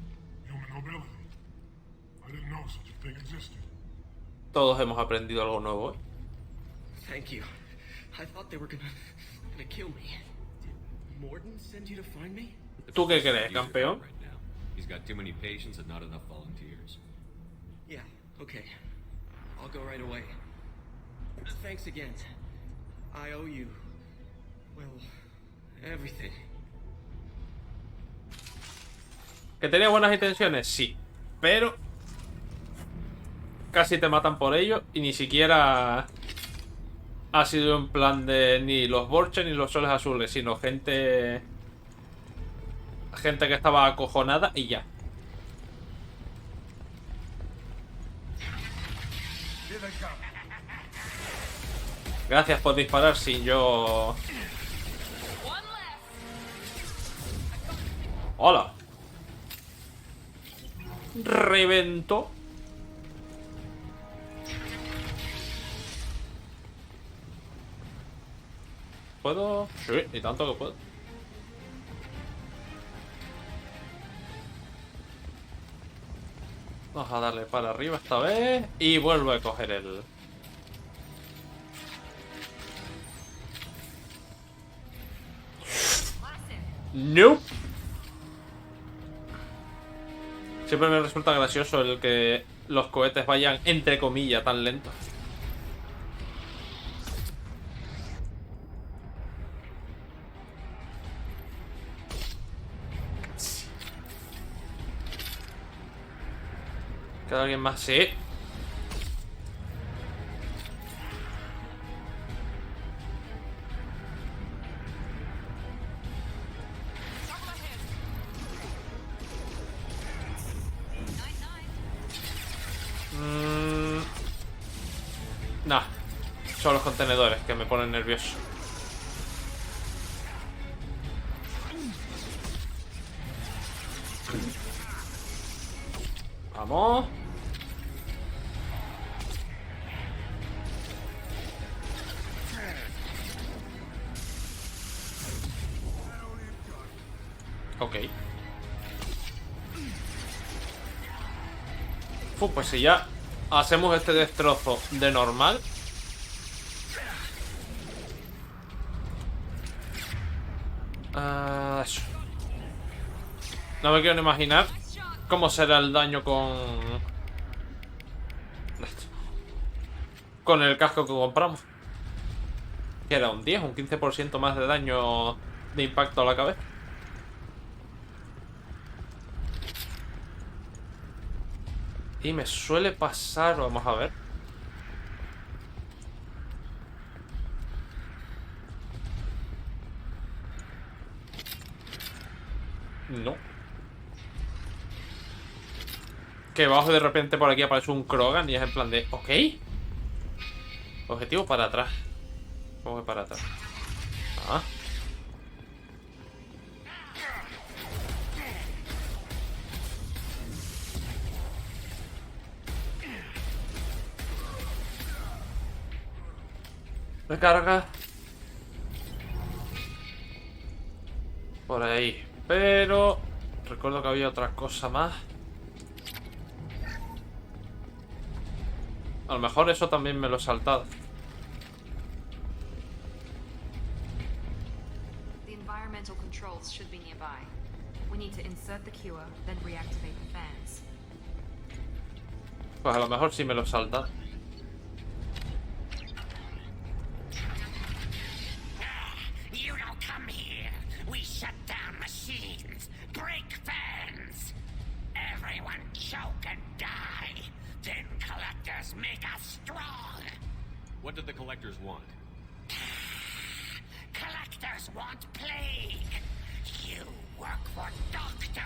[SPEAKER 15] Human nobility. I didn't know such a thing existed.
[SPEAKER 1] Todos hemos aprendido algo nuevo hoy.
[SPEAKER 19] Thank you. I thought they were gonna kill me. Did Morden send you to find me?
[SPEAKER 1] ¿Tú qué crees, campeón?
[SPEAKER 3] He's got too many patients and not enough volunteers.
[SPEAKER 9] Yeah, okay. I'll go right away. Thanks again. I owe you, well, everything.
[SPEAKER 1] ¿Que tenía buenas intenciones? Sí. Pero casi te matan por ello y ni siquiera ha sido en plan de ni los Borches ni los Soles Azules, sino gente que estaba acojonada y ya. Gracias por disparar sin yo... ¡Hola! Reventó. ¿Puedo? Sí, y tanto que puedo. Vamos a darle para arriba esta vez. Y vuelvo a coger el... Nope. Siempre me resulta gracioso el que los cohetes vayan, entre comillas, tan lentos. ¿Queda alguien más? Sí. Nah, son los contenedores que me ponen nervioso. Vamos. Ok. Pues si ya hacemos este destrozo de normal. Eso. No me quiero ni imaginar cómo será el daño con el casco que compramos. Que era un 10, un 15% más de daño de impacto a la cabeza. Y me suele pasar, vamos a ver. No. Que bajo de repente por aquí aparece un Krogan y es en plan de... Ok. Objetivo para atrás. ¿Cómo que para atrás? Ah. Recarga. Por ahí. Pero recuerdo que había otra cosa más. A lo mejor eso también me lo he saltado.
[SPEAKER 7] The environmental controls should be nearby. We need to insert the cure, then reactivate the fans.
[SPEAKER 1] Pues a lo mejor sí me lo he saltado.
[SPEAKER 16] You don't come here. We shut down machines, break fans. Everyone choke and die. Then collectors make us strong.
[SPEAKER 3] What did the collectors want?
[SPEAKER 16] Collectors want plague. You work for Doctor.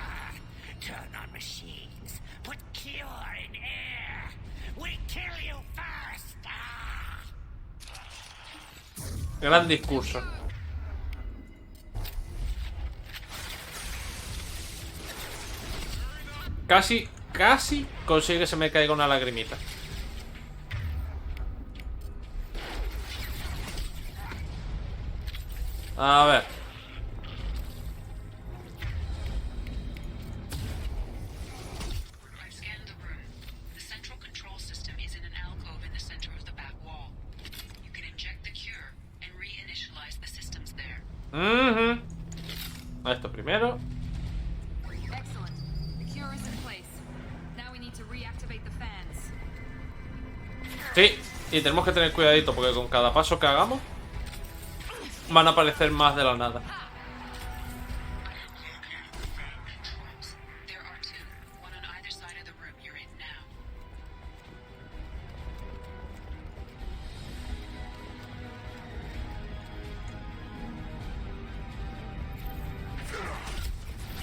[SPEAKER 16] Turn on machines. Put cure in air. We kill you first.
[SPEAKER 1] Gran discurso. Casi consigue que se me caiga una lagrimita. A ver.
[SPEAKER 2] I've scanned the room. The central control system is in an alcove in the center of the back wall. You can inject the cure and reinitialize the systems there.
[SPEAKER 1] Esto primero.
[SPEAKER 7] Excellent. The
[SPEAKER 1] Sí, y tenemos que tener cuidadito porque con cada paso que hagamos van a aparecer más de la nada.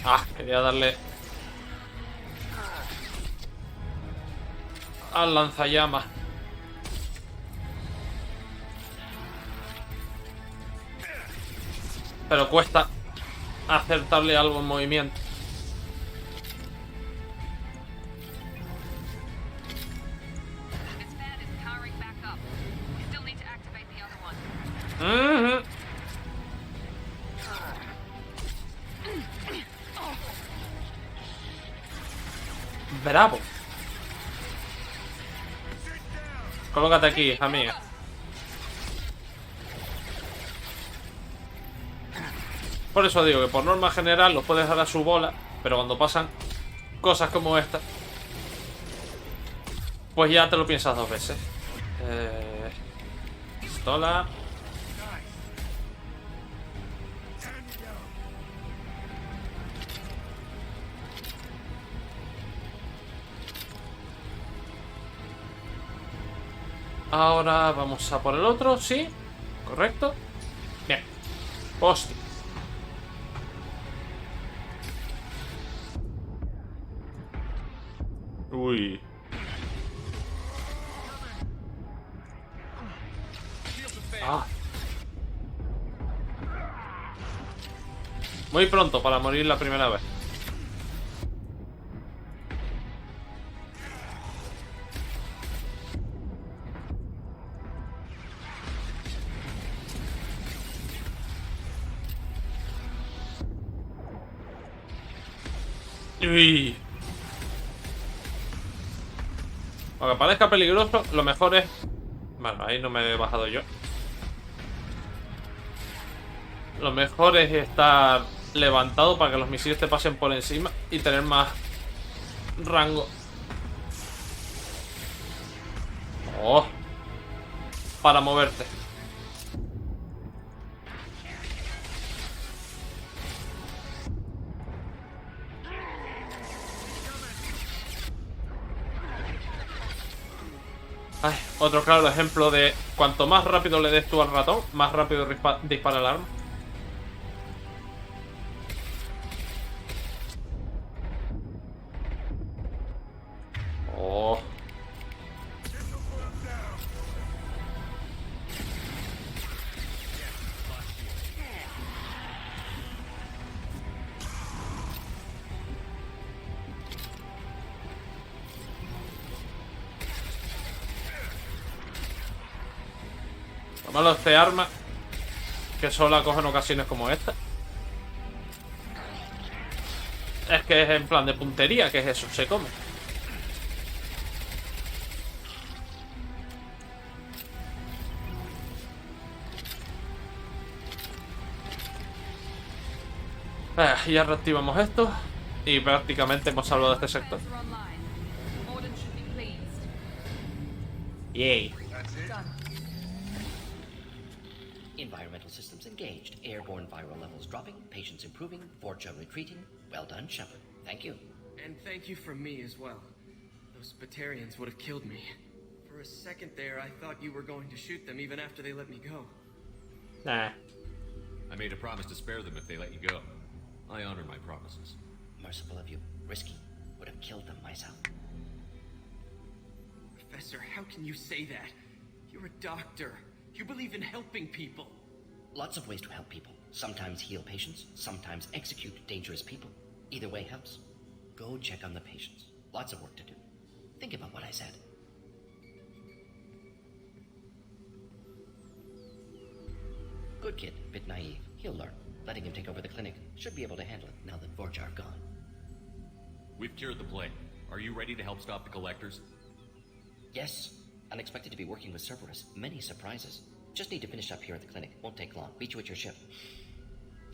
[SPEAKER 1] Ah, quería darle al lanzallamas. Pero cuesta acertarle algo en movimiento. Bravo. Colócate aquí, hija mía. Por eso digo que por norma general los puedes dar a su bola, pero cuando pasan cosas como esta, pues ya te lo piensas dos veces. Pistola. Ahora vamos a por el otro, ¿sí? ¿Correcto? Bien. Hostia. Uy. Ah. Muy pronto para morir la primera vez. Uy. Aunque parezca peligroso, lo mejor es... Bueno, ahí no me he bajado yo. Lo mejor es estar levantado para que los misiles te pasen por encima y tener más rango. Oh. Para moverte. Ay, otro claro ejemplo de cuanto más rápido le des tú al ratón, más rápido dispara el arma. Oh. Lo malo de este arma, que solo la cojo en ocasiones como esta, es que es en plan de puntería, que es eso, se come. Ya reactivamos esto y prácticamente hemos salvado este sector. Yay.
[SPEAKER 21] Environmental systems engaged. Airborne viral levels dropping. Patients improving. Vorcha retreating. Well done, Shepard. Thank you.
[SPEAKER 9] And thank you from me as well. Those Batarians would have killed me. For a second there, I thought you were going to shoot them even after they let me go.
[SPEAKER 1] Nah.
[SPEAKER 3] I made a promise to spare them if they let you go. I honor my promises.
[SPEAKER 21] Merciful of you. Risky. Would have killed them myself.
[SPEAKER 9] Professor, how can you say that? You're a doctor. You believe in helping people.
[SPEAKER 21] Lots of ways to help people. Sometimes heal patients, sometimes execute dangerous people. Either way helps. Go check on the patients. Lots of work to do. Think about what I said. Good kid, bit naive. He'll learn. Letting him take over the clinic. Should be able to handle it now that Vorcha are gone.
[SPEAKER 3] We've cured the plague. Are you ready to help stop the collectors?
[SPEAKER 21] Yes. Unexpected to be working with Cerberus. Many surprises. Just need to finish up here at the clinic. Won't take long. Meet you at your ship.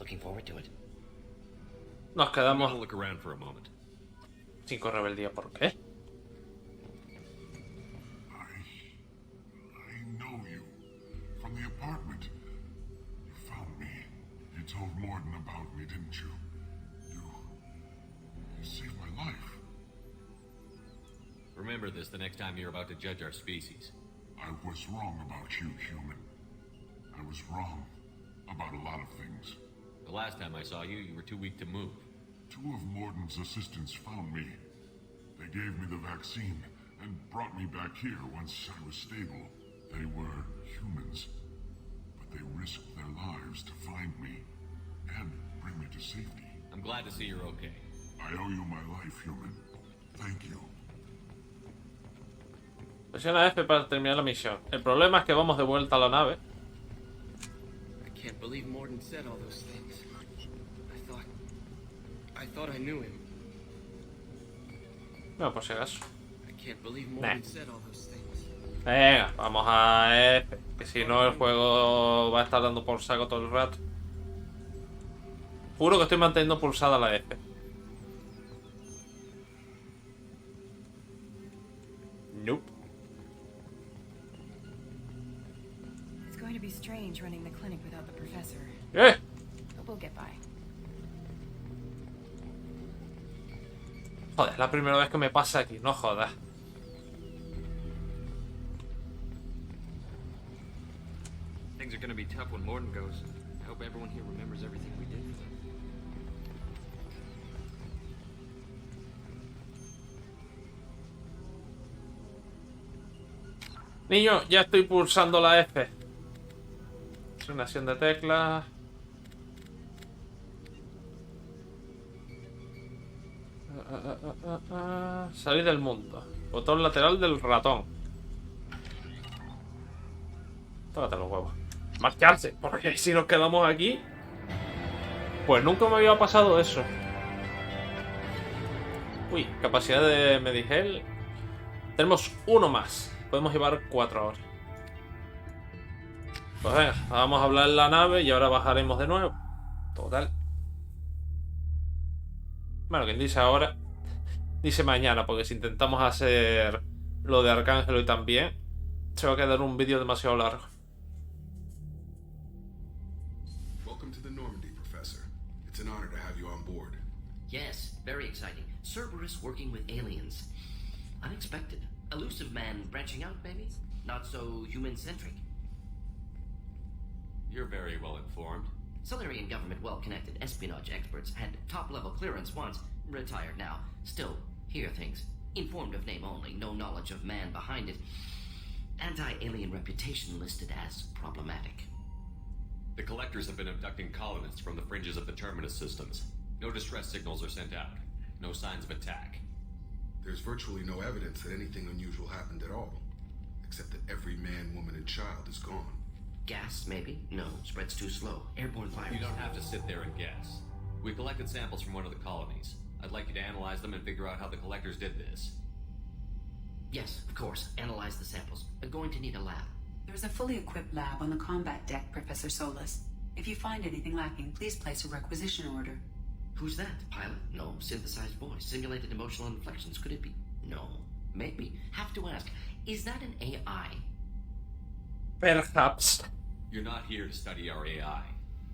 [SPEAKER 21] Looking forward to it.
[SPEAKER 1] Nos quedamos
[SPEAKER 3] look around for a moment.
[SPEAKER 1] Cinco rebeldía, ¿por qué?
[SPEAKER 15] From the apartment. You found me. You told Morden about me, didn't you? You saved my life.
[SPEAKER 3] Remember this the next time you're about to judge our species.
[SPEAKER 15] I was wrong about you, human. I was wrong about a lot of things.
[SPEAKER 3] The last time I saw you, you were too weak to move.
[SPEAKER 15] 2 of Morden's assistants found me. They gave me the vaccine and brought me back here once I was stable. They were humans, but they risked their lives to find me and bring me to safety.
[SPEAKER 3] I'm glad to see you're okay.
[SPEAKER 15] I owe you my life, human. Thank you.
[SPEAKER 1] Presiona F para terminar la misión. El problema es que vamos de vuelta a la nave.
[SPEAKER 9] I can't believe Morden said all those things. I thought I knew him.
[SPEAKER 1] No, por si acaso.
[SPEAKER 9] I can't believe Morden said all those things.
[SPEAKER 1] Venga, vamos a F. Que si no el juego va a estar dando por saco todo el rato. Juro que estoy manteniendo pulsada la F. Nope.
[SPEAKER 17] It's going to be strange running the clinic without the professor.
[SPEAKER 1] ¡Eh!
[SPEAKER 17] But we'll get by.
[SPEAKER 1] Joder, es la primera vez que me pasa aquí, no jodas.
[SPEAKER 8] Things are gonna be tough when Morden goes. I hope everyone here remembers everything we did for them.
[SPEAKER 1] Niño, ya estoy pulsando la F. Asignación de teclas. Salir del mundo. Botón lateral del ratón. Tócate los huevos. Marcharse, porque si nos quedamos aquí, pues nunca me había pasado eso. Uy, capacidad de Medigel. Tenemos uno más. Podemos llevar 4 ahora. Pues venga, vamos a hablar en la nave y ahora bajaremos de nuevo. Total. Bueno, quien dice ahora, dice mañana, porque si intentamos hacer lo de Arcángel hoy también, se va a quedar un vídeo demasiado largo.
[SPEAKER 5] Welcome to the Normandy, Professor. It's an honor to have you on board.
[SPEAKER 21] Yes, very exciting. Cerberus working with aliens. Unexpected. Elusive man branching out, maybe? Not so human-centric.
[SPEAKER 3] You're very well informed.
[SPEAKER 21] Solarian government well-connected espionage experts had top-level clearance once. Retired now. Still, hear things. Informed of name only, no knowledge of man behind it. Anti-alien reputation listed as problematic.
[SPEAKER 3] The collectors have been abducting colonists from the fringes of the terminus systems. No distress signals are sent out. No signs of attack.
[SPEAKER 5] There's virtually no evidence that anything unusual happened at all. Except that every man, woman, and child is gone.
[SPEAKER 21] Gas, maybe? No, spreads too slow. Airborne virus.
[SPEAKER 3] You don't have to sit there and guess. We collected samples from one of the colonies. I'd like you to analyze them and figure out how the collectors did this.
[SPEAKER 21] Yes, of course. Analyze the samples. We're going to need a lab.
[SPEAKER 2] There's a fully equipped lab on the combat deck, Professor Solis. If you find anything lacking, please place a requisition order.
[SPEAKER 21] Who's that? Pilot? No. Synthesized voice. Simulated emotional inflections. Could it be? No. Maybe. Have to ask. Is that an AI?
[SPEAKER 1] Perhaps.
[SPEAKER 3] You're not here to study our AI.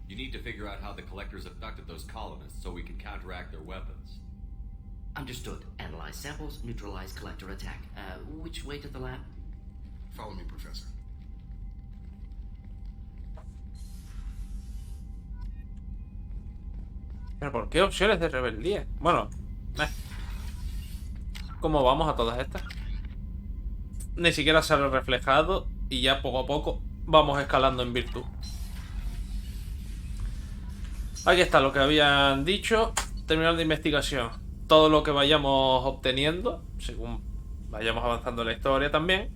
[SPEAKER 3] You need to figure out how the collectors abducted those colonists so we can counteract their weapons.
[SPEAKER 21] Understood. Analyze samples, neutralize collector attack. Which way to the lab?
[SPEAKER 5] Follow me, Professor.
[SPEAKER 1] ¿Pero por qué opciones de rebeldía? Bueno, ¿cómo vamos a todas estas? Ni siquiera sale reflejado y ya poco a poco vamos escalando en virtud. Aquí está lo que habían dicho. Terminal de investigación. Todo lo que vayamos obteniendo, según vayamos avanzando en la historia también,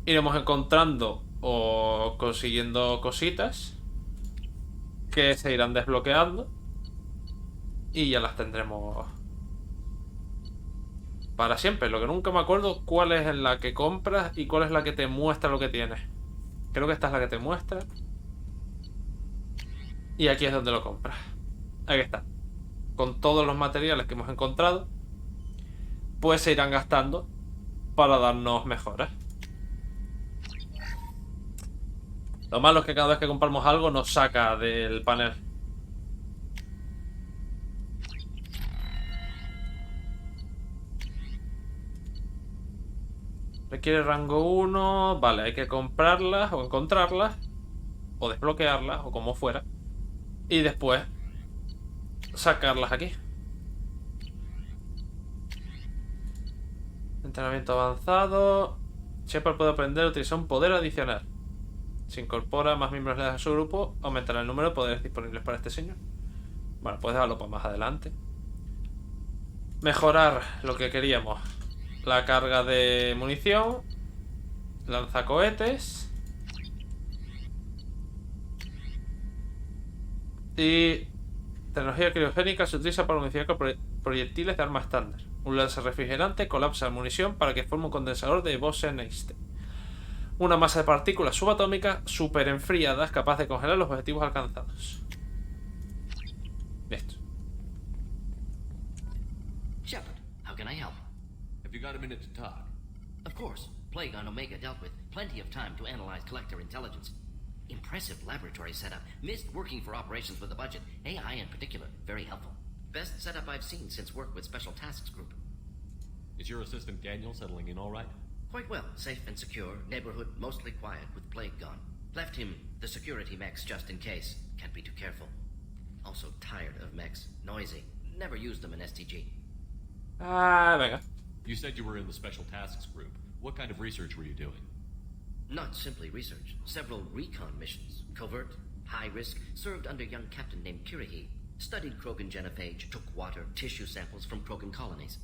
[SPEAKER 1] iremos encontrando o consiguiendo cositas que se irán desbloqueando y ya las tendremos para siempre. Lo que nunca me acuerdo cuál es la que compras y cuál es la que te muestra lo que tienes. Creo que esta es la que te muestra. Y aquí es donde lo compras. Aquí está. Con todos los materiales que hemos encontrado, pues se irán gastando para darnos mejoras. Lo malo es que cada vez que compramos algo nos saca del panel. Requiere rango 1. Vale, hay que comprarlas o encontrarlas. O desbloquearlas o como fuera. Y después sacarlas aquí. Entrenamiento avanzado. Shepard puede aprender a utilizar un poder adicional. Si incorpora más miembros a su grupo, aumentará el número de poderes disponibles para este señor. Bueno, puedes dejarlo para más adelante. Mejorar lo que queríamos. La carga de munición. Lanzacohetes. Y tecnología criogénica se utiliza para modificar proyectiles de arma estándar. Un láser refrigerante colapsa la munición para que forme un condensador de Bose-Einstein. Una masa de partículas subatómicas super enfriadas capaz de congelar los objetivos alcanzados. Listo.
[SPEAKER 21] Shepard, how can I help?
[SPEAKER 3] Have you got a minute to talk?
[SPEAKER 21] Of course. Plague on Omega dealt with. Plenty of time to analyze collector intelligence. Impressive laboratory setup. Missed working for operations with a budget. AI in particular. Very helpful. Best setup I've seen since work with Special Tasks Group.
[SPEAKER 3] Is your assistant Daniel settling in all right?
[SPEAKER 21] Quite well. Safe and secure. Neighborhood mostly quiet with Plague gone. Left him the security mechs just in case. Can't be too careful. Also tired of mechs. Noisy. Never used them in STG.
[SPEAKER 1] Venga.
[SPEAKER 3] You said you were in the Special Tasks Group. What kind of research were you doing?
[SPEAKER 21] Not simply research. Several recon missions. Covert, high risk, served under a young captain named Kirihi. Studied Krogan genophage, took water, tissue samples from Krogan colonies.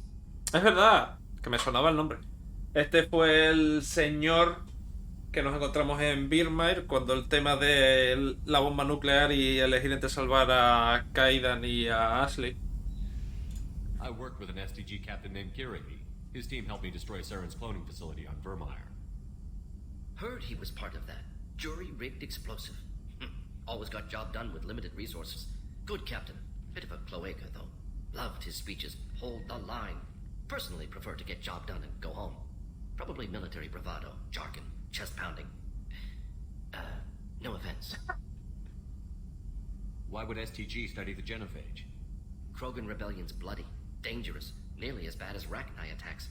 [SPEAKER 1] Es verdad, que me sonaba el nombre. Este fue el señor que nos encontramos en Birmire cuando el tema de la bomba nuclear y elegir entre salvar a Kaidan y a Ashley.
[SPEAKER 3] I worked with an STG captain named Kirihi. His team helped me destroy Saren's cloning facility on Vermeer.
[SPEAKER 21] Heard he was part of that. Jury-rigged explosive. Always got job done with limited resources. Good captain. Bit of a cloaca, though. Loved his speeches. Hold the line. Personally prefer to get job done and go home. Probably military bravado, jargon, chest pounding. No offense.
[SPEAKER 3] Why would STG study the genophage?
[SPEAKER 21] Krogan rebellion's bloody, dangerous, nearly as bad as Rachni attacks.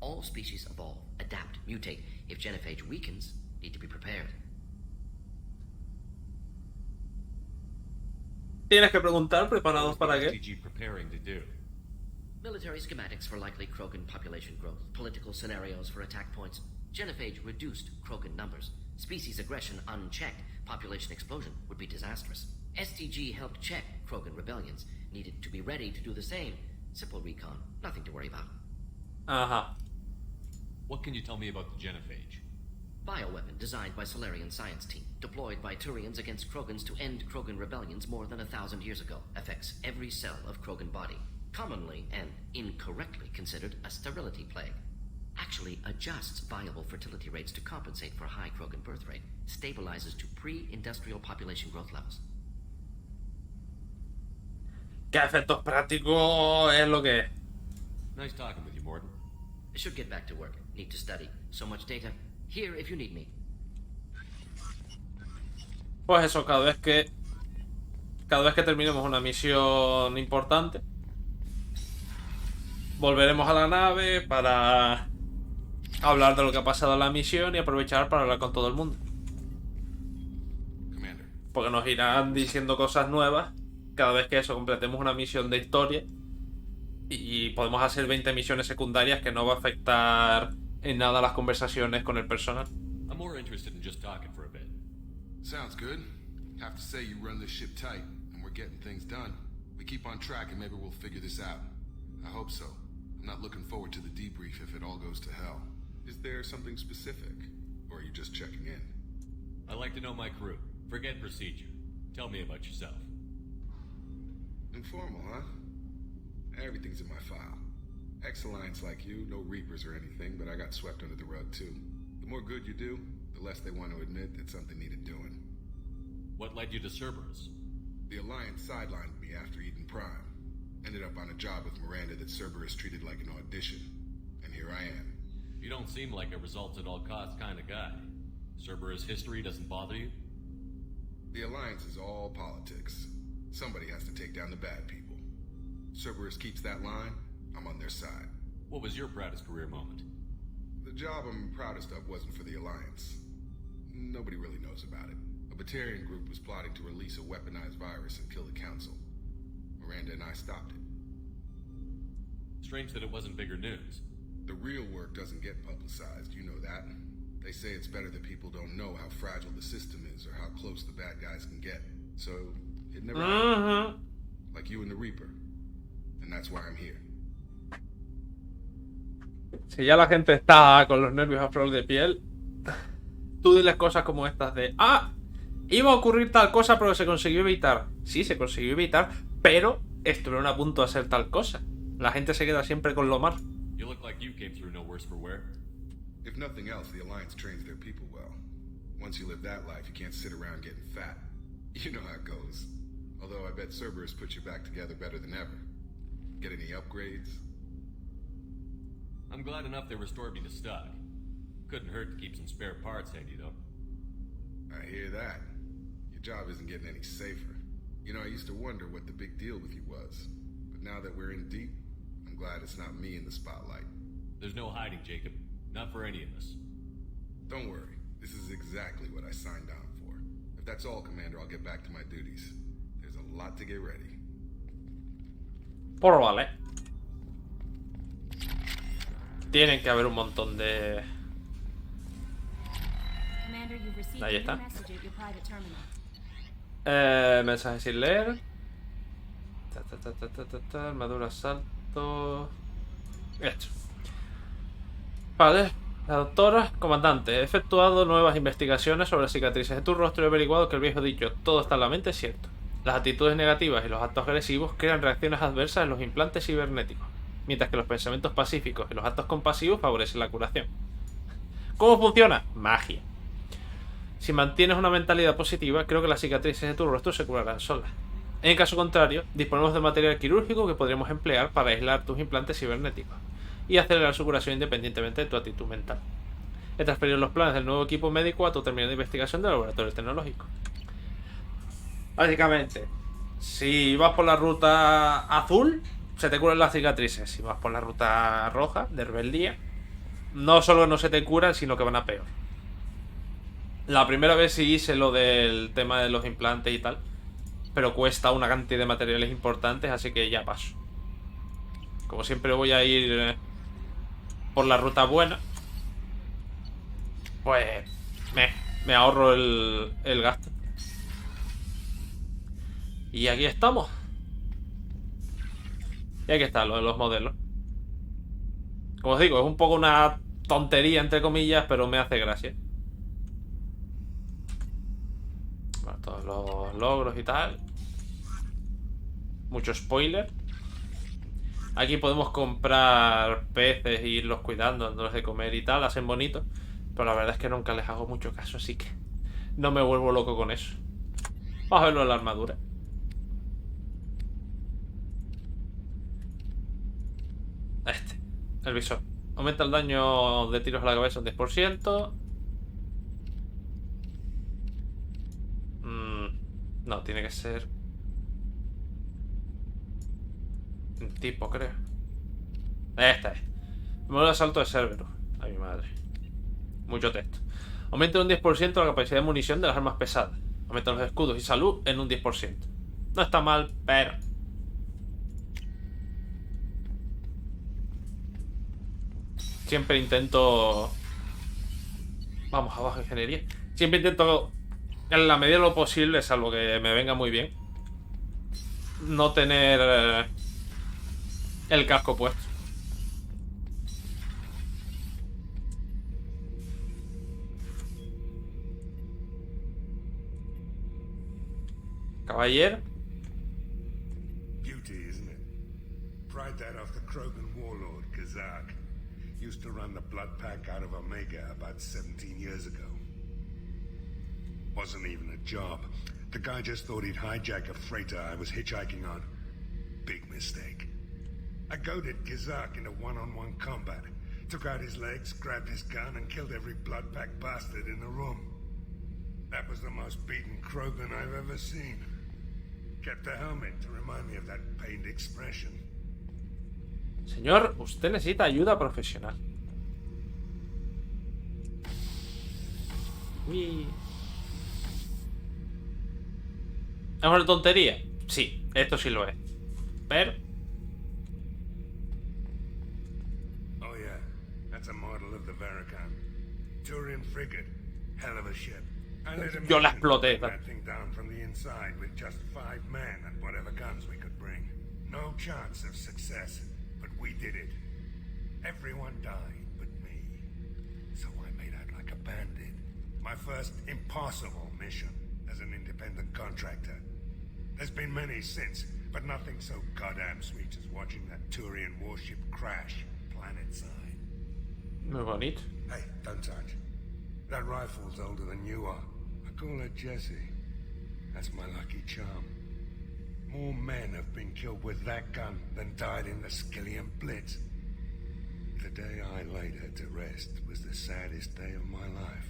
[SPEAKER 21] All species evolve, adapt, mutate. If genophage weakens, need to be prepared.
[SPEAKER 1] Tienes que preguntar, ¿preparados para qué?
[SPEAKER 3] STG preparing to do?
[SPEAKER 21] Military schematics for likely Krogan population growth, political scenarios for attack points. Genophage reduced Krogan numbers. Species aggression unchecked, population explosion would be disastrous. STG helped check Krogan rebellions, needed to be ready to do the same. Simple recon, nothing to worry about.
[SPEAKER 1] Uh-huh.
[SPEAKER 3] What can you tell me about the genophage?
[SPEAKER 21] Bioweapon designed by Solarian science team, deployed by Turians against Krogans to end Krogan rebellions more than 1,000 years ago. Affects every cell of Krogan body. Commonly and incorrectly considered a sterility plague. Actually adjusts viable fertility rates to compensate for high Krogan birth rate. Stabilizes to pre-industrial population growth levels.
[SPEAKER 1] ¿Qué efectos prácticos es lo que es?
[SPEAKER 3] Nice talking with you, Morden.
[SPEAKER 21] I should get back to work. Need to study. So much data. Here if you need me.
[SPEAKER 1] Pues eso, cada vez que terminemos una misión importante, volveremos a la nave para hablar de lo que ha pasado en la misión y aprovechar para hablar con todo el mundo. Porque nos irán diciendo cosas nuevas cada vez que completemos una misión de historia. Y podemos hacer 20 misiones secundarias que no va a afectar en nada las conversaciones con el personal.
[SPEAKER 3] I'm more interested in just talking for a bit.
[SPEAKER 5] Sounds good. Have to say you run this ship tight, and we're getting things done. We keep on track and maybe we'll figure this out. I hope so. I'm not looking forward to the debrief if it all goes to hell. Is there something specific? Or are you just checking in?
[SPEAKER 3] I like to know my crew. Forget procedure. Tell me about yourself.
[SPEAKER 5] Informal, huh? Everything's in my file. Ex-Alliance like you, no Reapers or anything, but I got swept under the rug too. The more good you do, the less they want to admit that something needed doing.
[SPEAKER 3] What led you to Cerberus?
[SPEAKER 5] The Alliance sidelined me after Eden Prime. Ended up on a job with Miranda that Cerberus treated like an audition. And here I am.
[SPEAKER 3] You don't seem like a results at all costs kind of guy. Cerberus history doesn't bother you?
[SPEAKER 5] The Alliance is all politics. Somebody has to take down the bad people. Cerberus keeps that line, I'm on their side.
[SPEAKER 3] What was your proudest career moment?
[SPEAKER 5] The job I'm proudest of wasn't for the Alliance. Nobody really knows about it. A Batarian group was plotting to release a weaponized virus and kill the Council. Miranda and I stopped it.
[SPEAKER 3] Strange that it wasn't bigger news.
[SPEAKER 5] The real work doesn't get publicized, you know that. They say it's better that people don't know how fragile the system is or how close the bad guys can get. So, it never happened. Like you and the Reaper. And that's why I'm here.
[SPEAKER 1] Si ya la gente está con los nervios a flor de piel, tú diles cosas como estas de iba a ocurrir tal cosa pero se consiguió evitar. Sí, se consiguió evitar, pero estuvieron a punto de hacer tal cosa. La gente se queda siempre con lo mal.
[SPEAKER 3] You look like you came through no worse for wear.
[SPEAKER 5] If nothing else, the Alliance trains their people well. Once you live that life, you can't sit around getting fat. You know how it goes. Although I bet Cerberus put you back together better than ever. Get any upgrades?
[SPEAKER 3] I'm glad enough they restored me to stock. Couldn't hurt to keep some spare parts handy, though.
[SPEAKER 5] I hear that. Your job isn't getting any safer. You know, I used to wonder what the big deal with you was. But now that we're in deep, I'm glad it's not me in the spotlight.
[SPEAKER 3] There's no hiding, Jacob. Not for any of us.
[SPEAKER 5] Don't worry. This is exactly what I signed on for. If that's all, Commander, I'll get back to my duties. There's a lot to get ready.
[SPEAKER 1] Por vale. Tienen que haber un montón de... Ahí está. Mensaje sin leer. Armadura, salto. Esto. Vale. La doctora, comandante, he efectuado nuevas investigaciones sobre las cicatrices de tu rostro y he averiguado que el viejo dicho todo está en la mente es cierto. Las actitudes negativas y los actos agresivos crean reacciones adversas en los implantes cibernéticos, mientras que los pensamientos pacíficos y los actos compasivos favorecen la curación. ¿Cómo funciona? Magia. Si mantienes una mentalidad positiva, creo que las cicatrices de tu rostro se curarán solas. En caso contrario, disponemos de material quirúrgico que podríamos emplear para aislar tus implantes cibernéticos y acelerar su curación independientemente de tu actitud mental. He transferido los planes del nuevo equipo médico a tu terminal de investigación del laboratorio tecnológico. Básicamente, si vas por la ruta azul, se te curan las cicatrices. Si vas por la ruta roja, de rebeldía, no solo no se te curan, sino que van a peor. La primera vez sí hice lo del tema de los implantes y tal, pero cuesta una cantidad de materiales importantes, así que ya paso. Como siempre voy a ir por la ruta buena, pues me ahorro el gasto. Y aquí estamos. Y aquí está lo de los modelos. Como os digo, es un poco una tontería entre comillas, pero me hace gracia. Bueno, todos los logros y tal. Mucho spoiler. Aquí podemos comprar peces e irlos cuidando, dándoles de comer y tal, hacen bonitos. Pero la verdad es que nunca les hago mucho caso, así que no me vuelvo loco con eso. Vamos a verlo en la armadura. El visor. Aumenta el daño de tiros a la cabeza un 10%. No, tiene que ser un tipo, creo. Esta es. Modelo de asalto de Cerberus. Ay, mi madre. Mucho texto. Aumenta un 10% la capacidad de munición de las armas pesadas. Aumenta los escudos y salud en un 10%. No está mal, pero... Siempre intento... Vamos, abajo, ingeniería. Siempre intento, en la medida de lo posible, salvo que me venga muy bien, no tener el casco puesto. Caballero.
[SPEAKER 14] Beauty, isn't it? Pried that off the Krogan warlord, Kazak. Used to run the blood pack out of Omega about 17 years ago. Wasn't even a job. The guy just thought he'd hijack a freighter I was hitchhiking on. Big mistake. I goaded Kazak into one-on-one combat. Took out his legs, grabbed his gun, and killed every blood pack bastard in the room. That was the most beaten Krogan I've ever seen. Kept the helmet to remind me of that pained expression.
[SPEAKER 1] Señor, usted necesita ayuda profesional. Uy. ¿Es una tontería? Sí, esto sí lo es. Pero...
[SPEAKER 14] Oh yeah, that's a model of the Verikan. Turian frigate. Hell of a ship. I led a
[SPEAKER 1] Yo la
[SPEAKER 14] mission to
[SPEAKER 1] exploté.
[SPEAKER 14] bring that thing down from the inside with just 5 men and whatever guns we could bring. No chance of success, but we did it. Everyone died but me. So I made out like a bandit. My first impossible mission as an independent contractor. There's been many since, but nothing so goddamn sweet as watching that Turian warship crash planet-side.
[SPEAKER 1] Muy bonito.
[SPEAKER 14] Hey, don't touch. That rifle's older than you are. I call her Jessie. That's my lucky charm. More men have been killed with that gun than died in the Skillian Blitz. The day I laid her to rest was the saddest day of my life.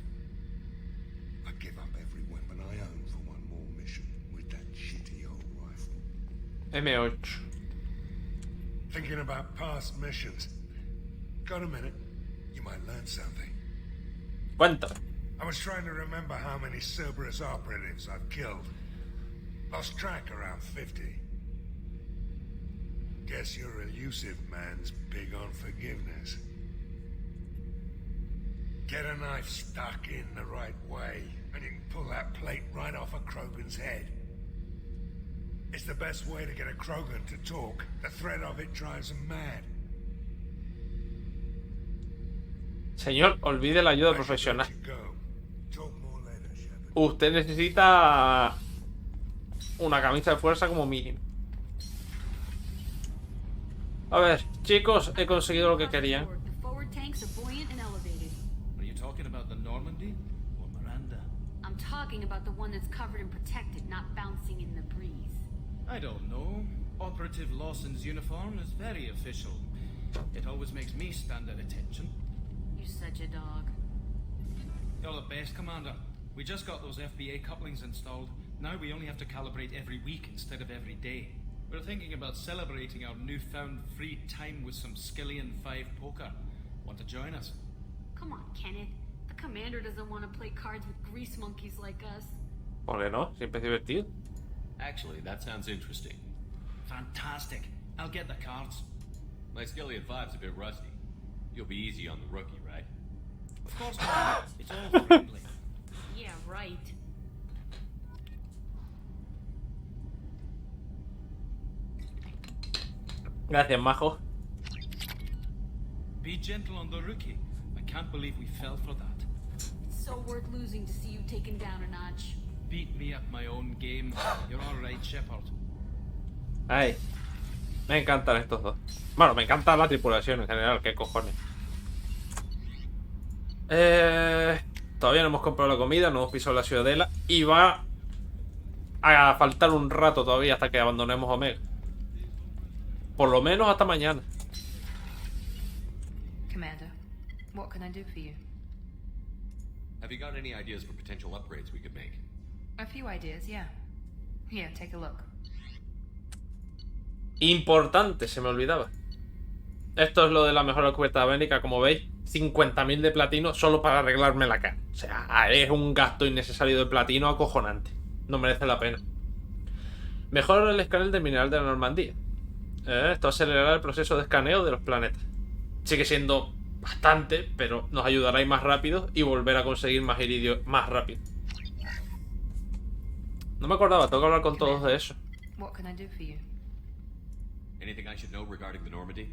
[SPEAKER 14] I give up every weapon I own for one more mission with that shitty old rifle.
[SPEAKER 1] M8.
[SPEAKER 14] Thinking about past missions. Got a minute? You might learn something.
[SPEAKER 1] Cuéntame.
[SPEAKER 14] I was trying to remember how many Cerberus operatives I've killed. Lost track around 50. Guess your elusive man's big on forgiveness. Get a knife stuck in the right way, and you can pull that plate right off a Krogan's head. It's the best way to get a Krogan to talk. The threat of it drives them mad.
[SPEAKER 1] Señor, olvide la ayuda profesional. Usted necesita una camisa de fuerza como mínimo. A ver, chicos, he conseguido lo que quería.
[SPEAKER 6] The forward tanks are buoyant and elevated.
[SPEAKER 8] Are you talking about the Normandy or Miranda?
[SPEAKER 6] I'm talking about the one that's covered and protected, not bouncing in the breeze.
[SPEAKER 8] I don't know. Operative Lawson's uniform is very official. It always makes me stand at attention.
[SPEAKER 6] You're such a dog.
[SPEAKER 8] You're the best, Commander. We just got those FBA couplings installed. Now we only have to calibrate every week instead of every day. We're thinking about celebrating our newfound free time with some Skillian 5 poker. Want to join us?
[SPEAKER 6] Come on, Kenneth. The commander doesn't want to play cards with grease monkeys like us.
[SPEAKER 1] ¿Por qué no? Siempre es divertido.
[SPEAKER 3] Actually, that sounds interesting.
[SPEAKER 8] Fantastic. I'll get the cards.
[SPEAKER 3] My Skillian 5's a bit rusty. You'll be easy on the rookie, right?
[SPEAKER 8] Of course, Commander. It's all friendly.
[SPEAKER 6] Yeah, right.
[SPEAKER 1] Gracias, majo.
[SPEAKER 8] Be gentle on the rookie. I can't believe we fell for that.
[SPEAKER 6] It's so worth losing to see you taken down a notch.
[SPEAKER 8] Beat me at my own game. You're all right, Shepard.
[SPEAKER 1] Ay, me encantan estos dos. Bueno, me encanta la tripulación en general, qué cojones. Todavía no hemos comprado la comida, no hemos pisado la ciudadela y va a faltar un rato todavía hasta que abandonemos Omega. Por lo menos hasta mañana.
[SPEAKER 7] Commander, what can I do for you?
[SPEAKER 3] Have you got any ideas for potential upgrades we could make?
[SPEAKER 7] A few ideas, yeah. Here, take a look.
[SPEAKER 1] Importante, se me olvidaba. Esto es lo de la mejora cubierta bélica, como veis. 50.000 de platino solo para arreglarme la cara. O sea, es un gasto innecesario de platino acojonante. No merece la pena. Mejora el escáner del mineral de la Normandía. Esto acelerará el proceso de escaneo de los planetas. Sigue siendo bastante, pero nos ayudará a ir más rápido y volver a conseguir más iridio más rápido. No me acordaba, tengo que hablar con todos de eso.
[SPEAKER 7] What can I do for you?
[SPEAKER 3] Anything I should know regarding the Normandy?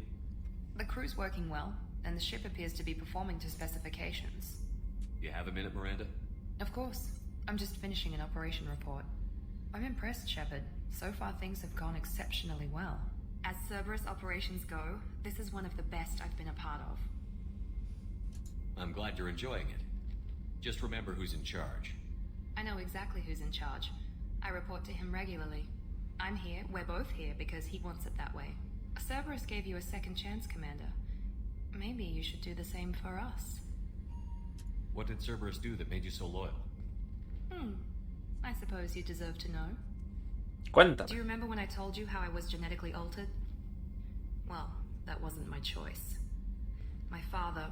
[SPEAKER 7] The crew's working well, and the ship appears to be performing to specifications.
[SPEAKER 3] You have a minute, Miranda?
[SPEAKER 7] Of course. I'm just finishing an operation report. I'm impressed, Shepard. So far things have gone exceptionally well. As Cerberus operations go, this is one of the best I've been a part of.
[SPEAKER 3] I'm glad you're enjoying it. Just remember who's in charge.
[SPEAKER 7] I know exactly who's in charge. I report to him regularly. I'm here, we're both here, because he wants it that way. Cerberus gave you a second chance, Commander. Maybe you should do the same for us.
[SPEAKER 3] What did Cerberus do that made you so loyal?
[SPEAKER 7] I suppose you deserve to know.
[SPEAKER 1] Cuéntame.
[SPEAKER 7] Do you remember when I told you how I was genetically altered? Well, that wasn't my choice. My father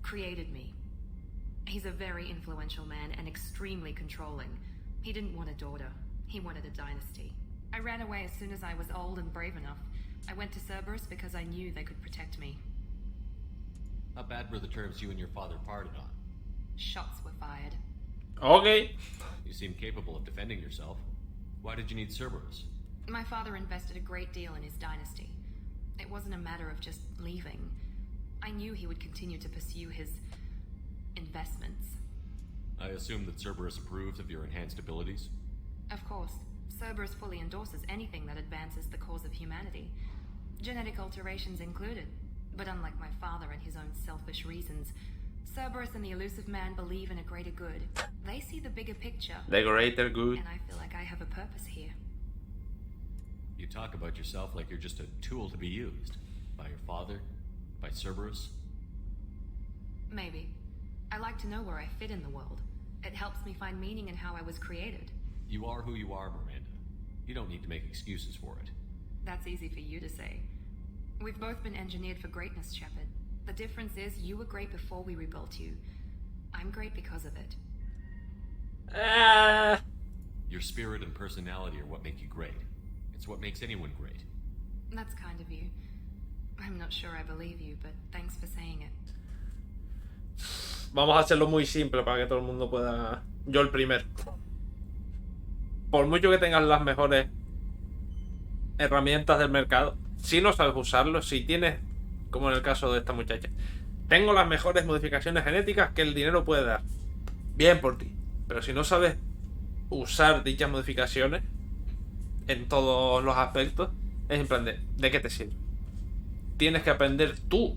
[SPEAKER 7] created me. He's a very influential man and extremely controlling. He didn't want a daughter. He wanted a dynasty. I ran away as soon as I was old and brave enough. I went to Cerberus because I knew they could protect me.
[SPEAKER 3] How bad were the terms you and your father parted on?
[SPEAKER 7] Shots were fired.
[SPEAKER 1] Okay.
[SPEAKER 3] You seem capable of defending yourself. Why did you need Cerberus?
[SPEAKER 7] My father invested a great deal in his dynasty. It wasn't a matter of just leaving. I knew he would continue to pursue his investments.
[SPEAKER 3] I assume that Cerberus approved of your enhanced abilities?
[SPEAKER 7] Of course. Cerberus fully endorses anything that advances the cause of humanity. Genetic alterations included. But unlike my father and his own selfish reasons, Cerberus and the Elusive Man believe in a greater good. They see the bigger picture.
[SPEAKER 1] The greater good.
[SPEAKER 7] And I feel like I have a purpose here.
[SPEAKER 3] You talk about yourself like you're just a tool to be used. By your father? By Cerberus?
[SPEAKER 7] Maybe. I like to know where I fit in the world. It helps me find meaning in how I was created.
[SPEAKER 3] You are who you are, Miranda. You don't need to make excuses for it.
[SPEAKER 7] That's easy for you to say. We've both been engineered for greatness, Shepard. The difference is you were great before we rebuilt you. I'm great because of it.
[SPEAKER 3] Your spirit and personality are what make you great. It's what makes anyone great.
[SPEAKER 7] That's kind of you. I'm not sure I believe you, but thanks for saying it.
[SPEAKER 1] Vamos a hacerlo muy simple para que todo el mundo pueda... Yo el primero. Por mucho que tengas las mejores herramientas del mercado, si no sabes usarlo, si tienes, como en el caso de esta muchacha, tengo las mejores modificaciones genéticas que el dinero puede dar, bien por ti. Pero si no sabes usar dichas modificaciones en todos los aspectos, es en plan ¿de qué te sirve? Tienes que aprender tú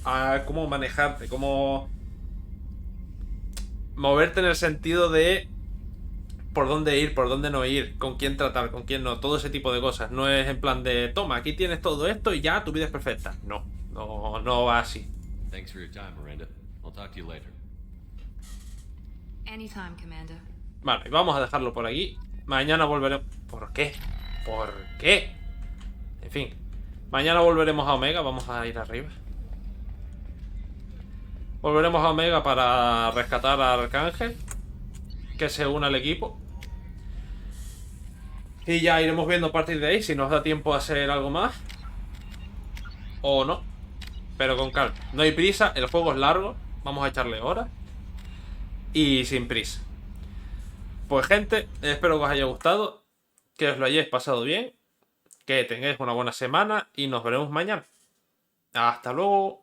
[SPEAKER 1] a cómo manejarte, cómo moverte en el sentido de por dónde ir, por dónde no ir, con quién tratar, con quién no, todo ese tipo de cosas. No es en plan de toma, aquí tienes todo esto y ya tu vida es perfecta. No va así.
[SPEAKER 3] Thanks for your time, Miranda. I'll talk to you later.
[SPEAKER 7] Anytime, Commander.
[SPEAKER 1] Vale, vamos a dejarlo por aquí. Mañana volveremos... ¿Por qué? ¿Por qué? En fin. Mañana volveremos a Omega. Vamos a ir arriba. Volveremos a Omega para rescatar a Arcángel, que se una al equipo. Y ya iremos viendo a partir de ahí si nos da tiempo a hacer algo más o no. Pero con calma. No hay prisa, el juego es largo. Vamos a echarle horas. Y sin prisa. Pues gente, espero que os haya gustado, que os lo hayáis pasado bien, que tengáis una buena semana y nos veremos mañana. Hasta luego.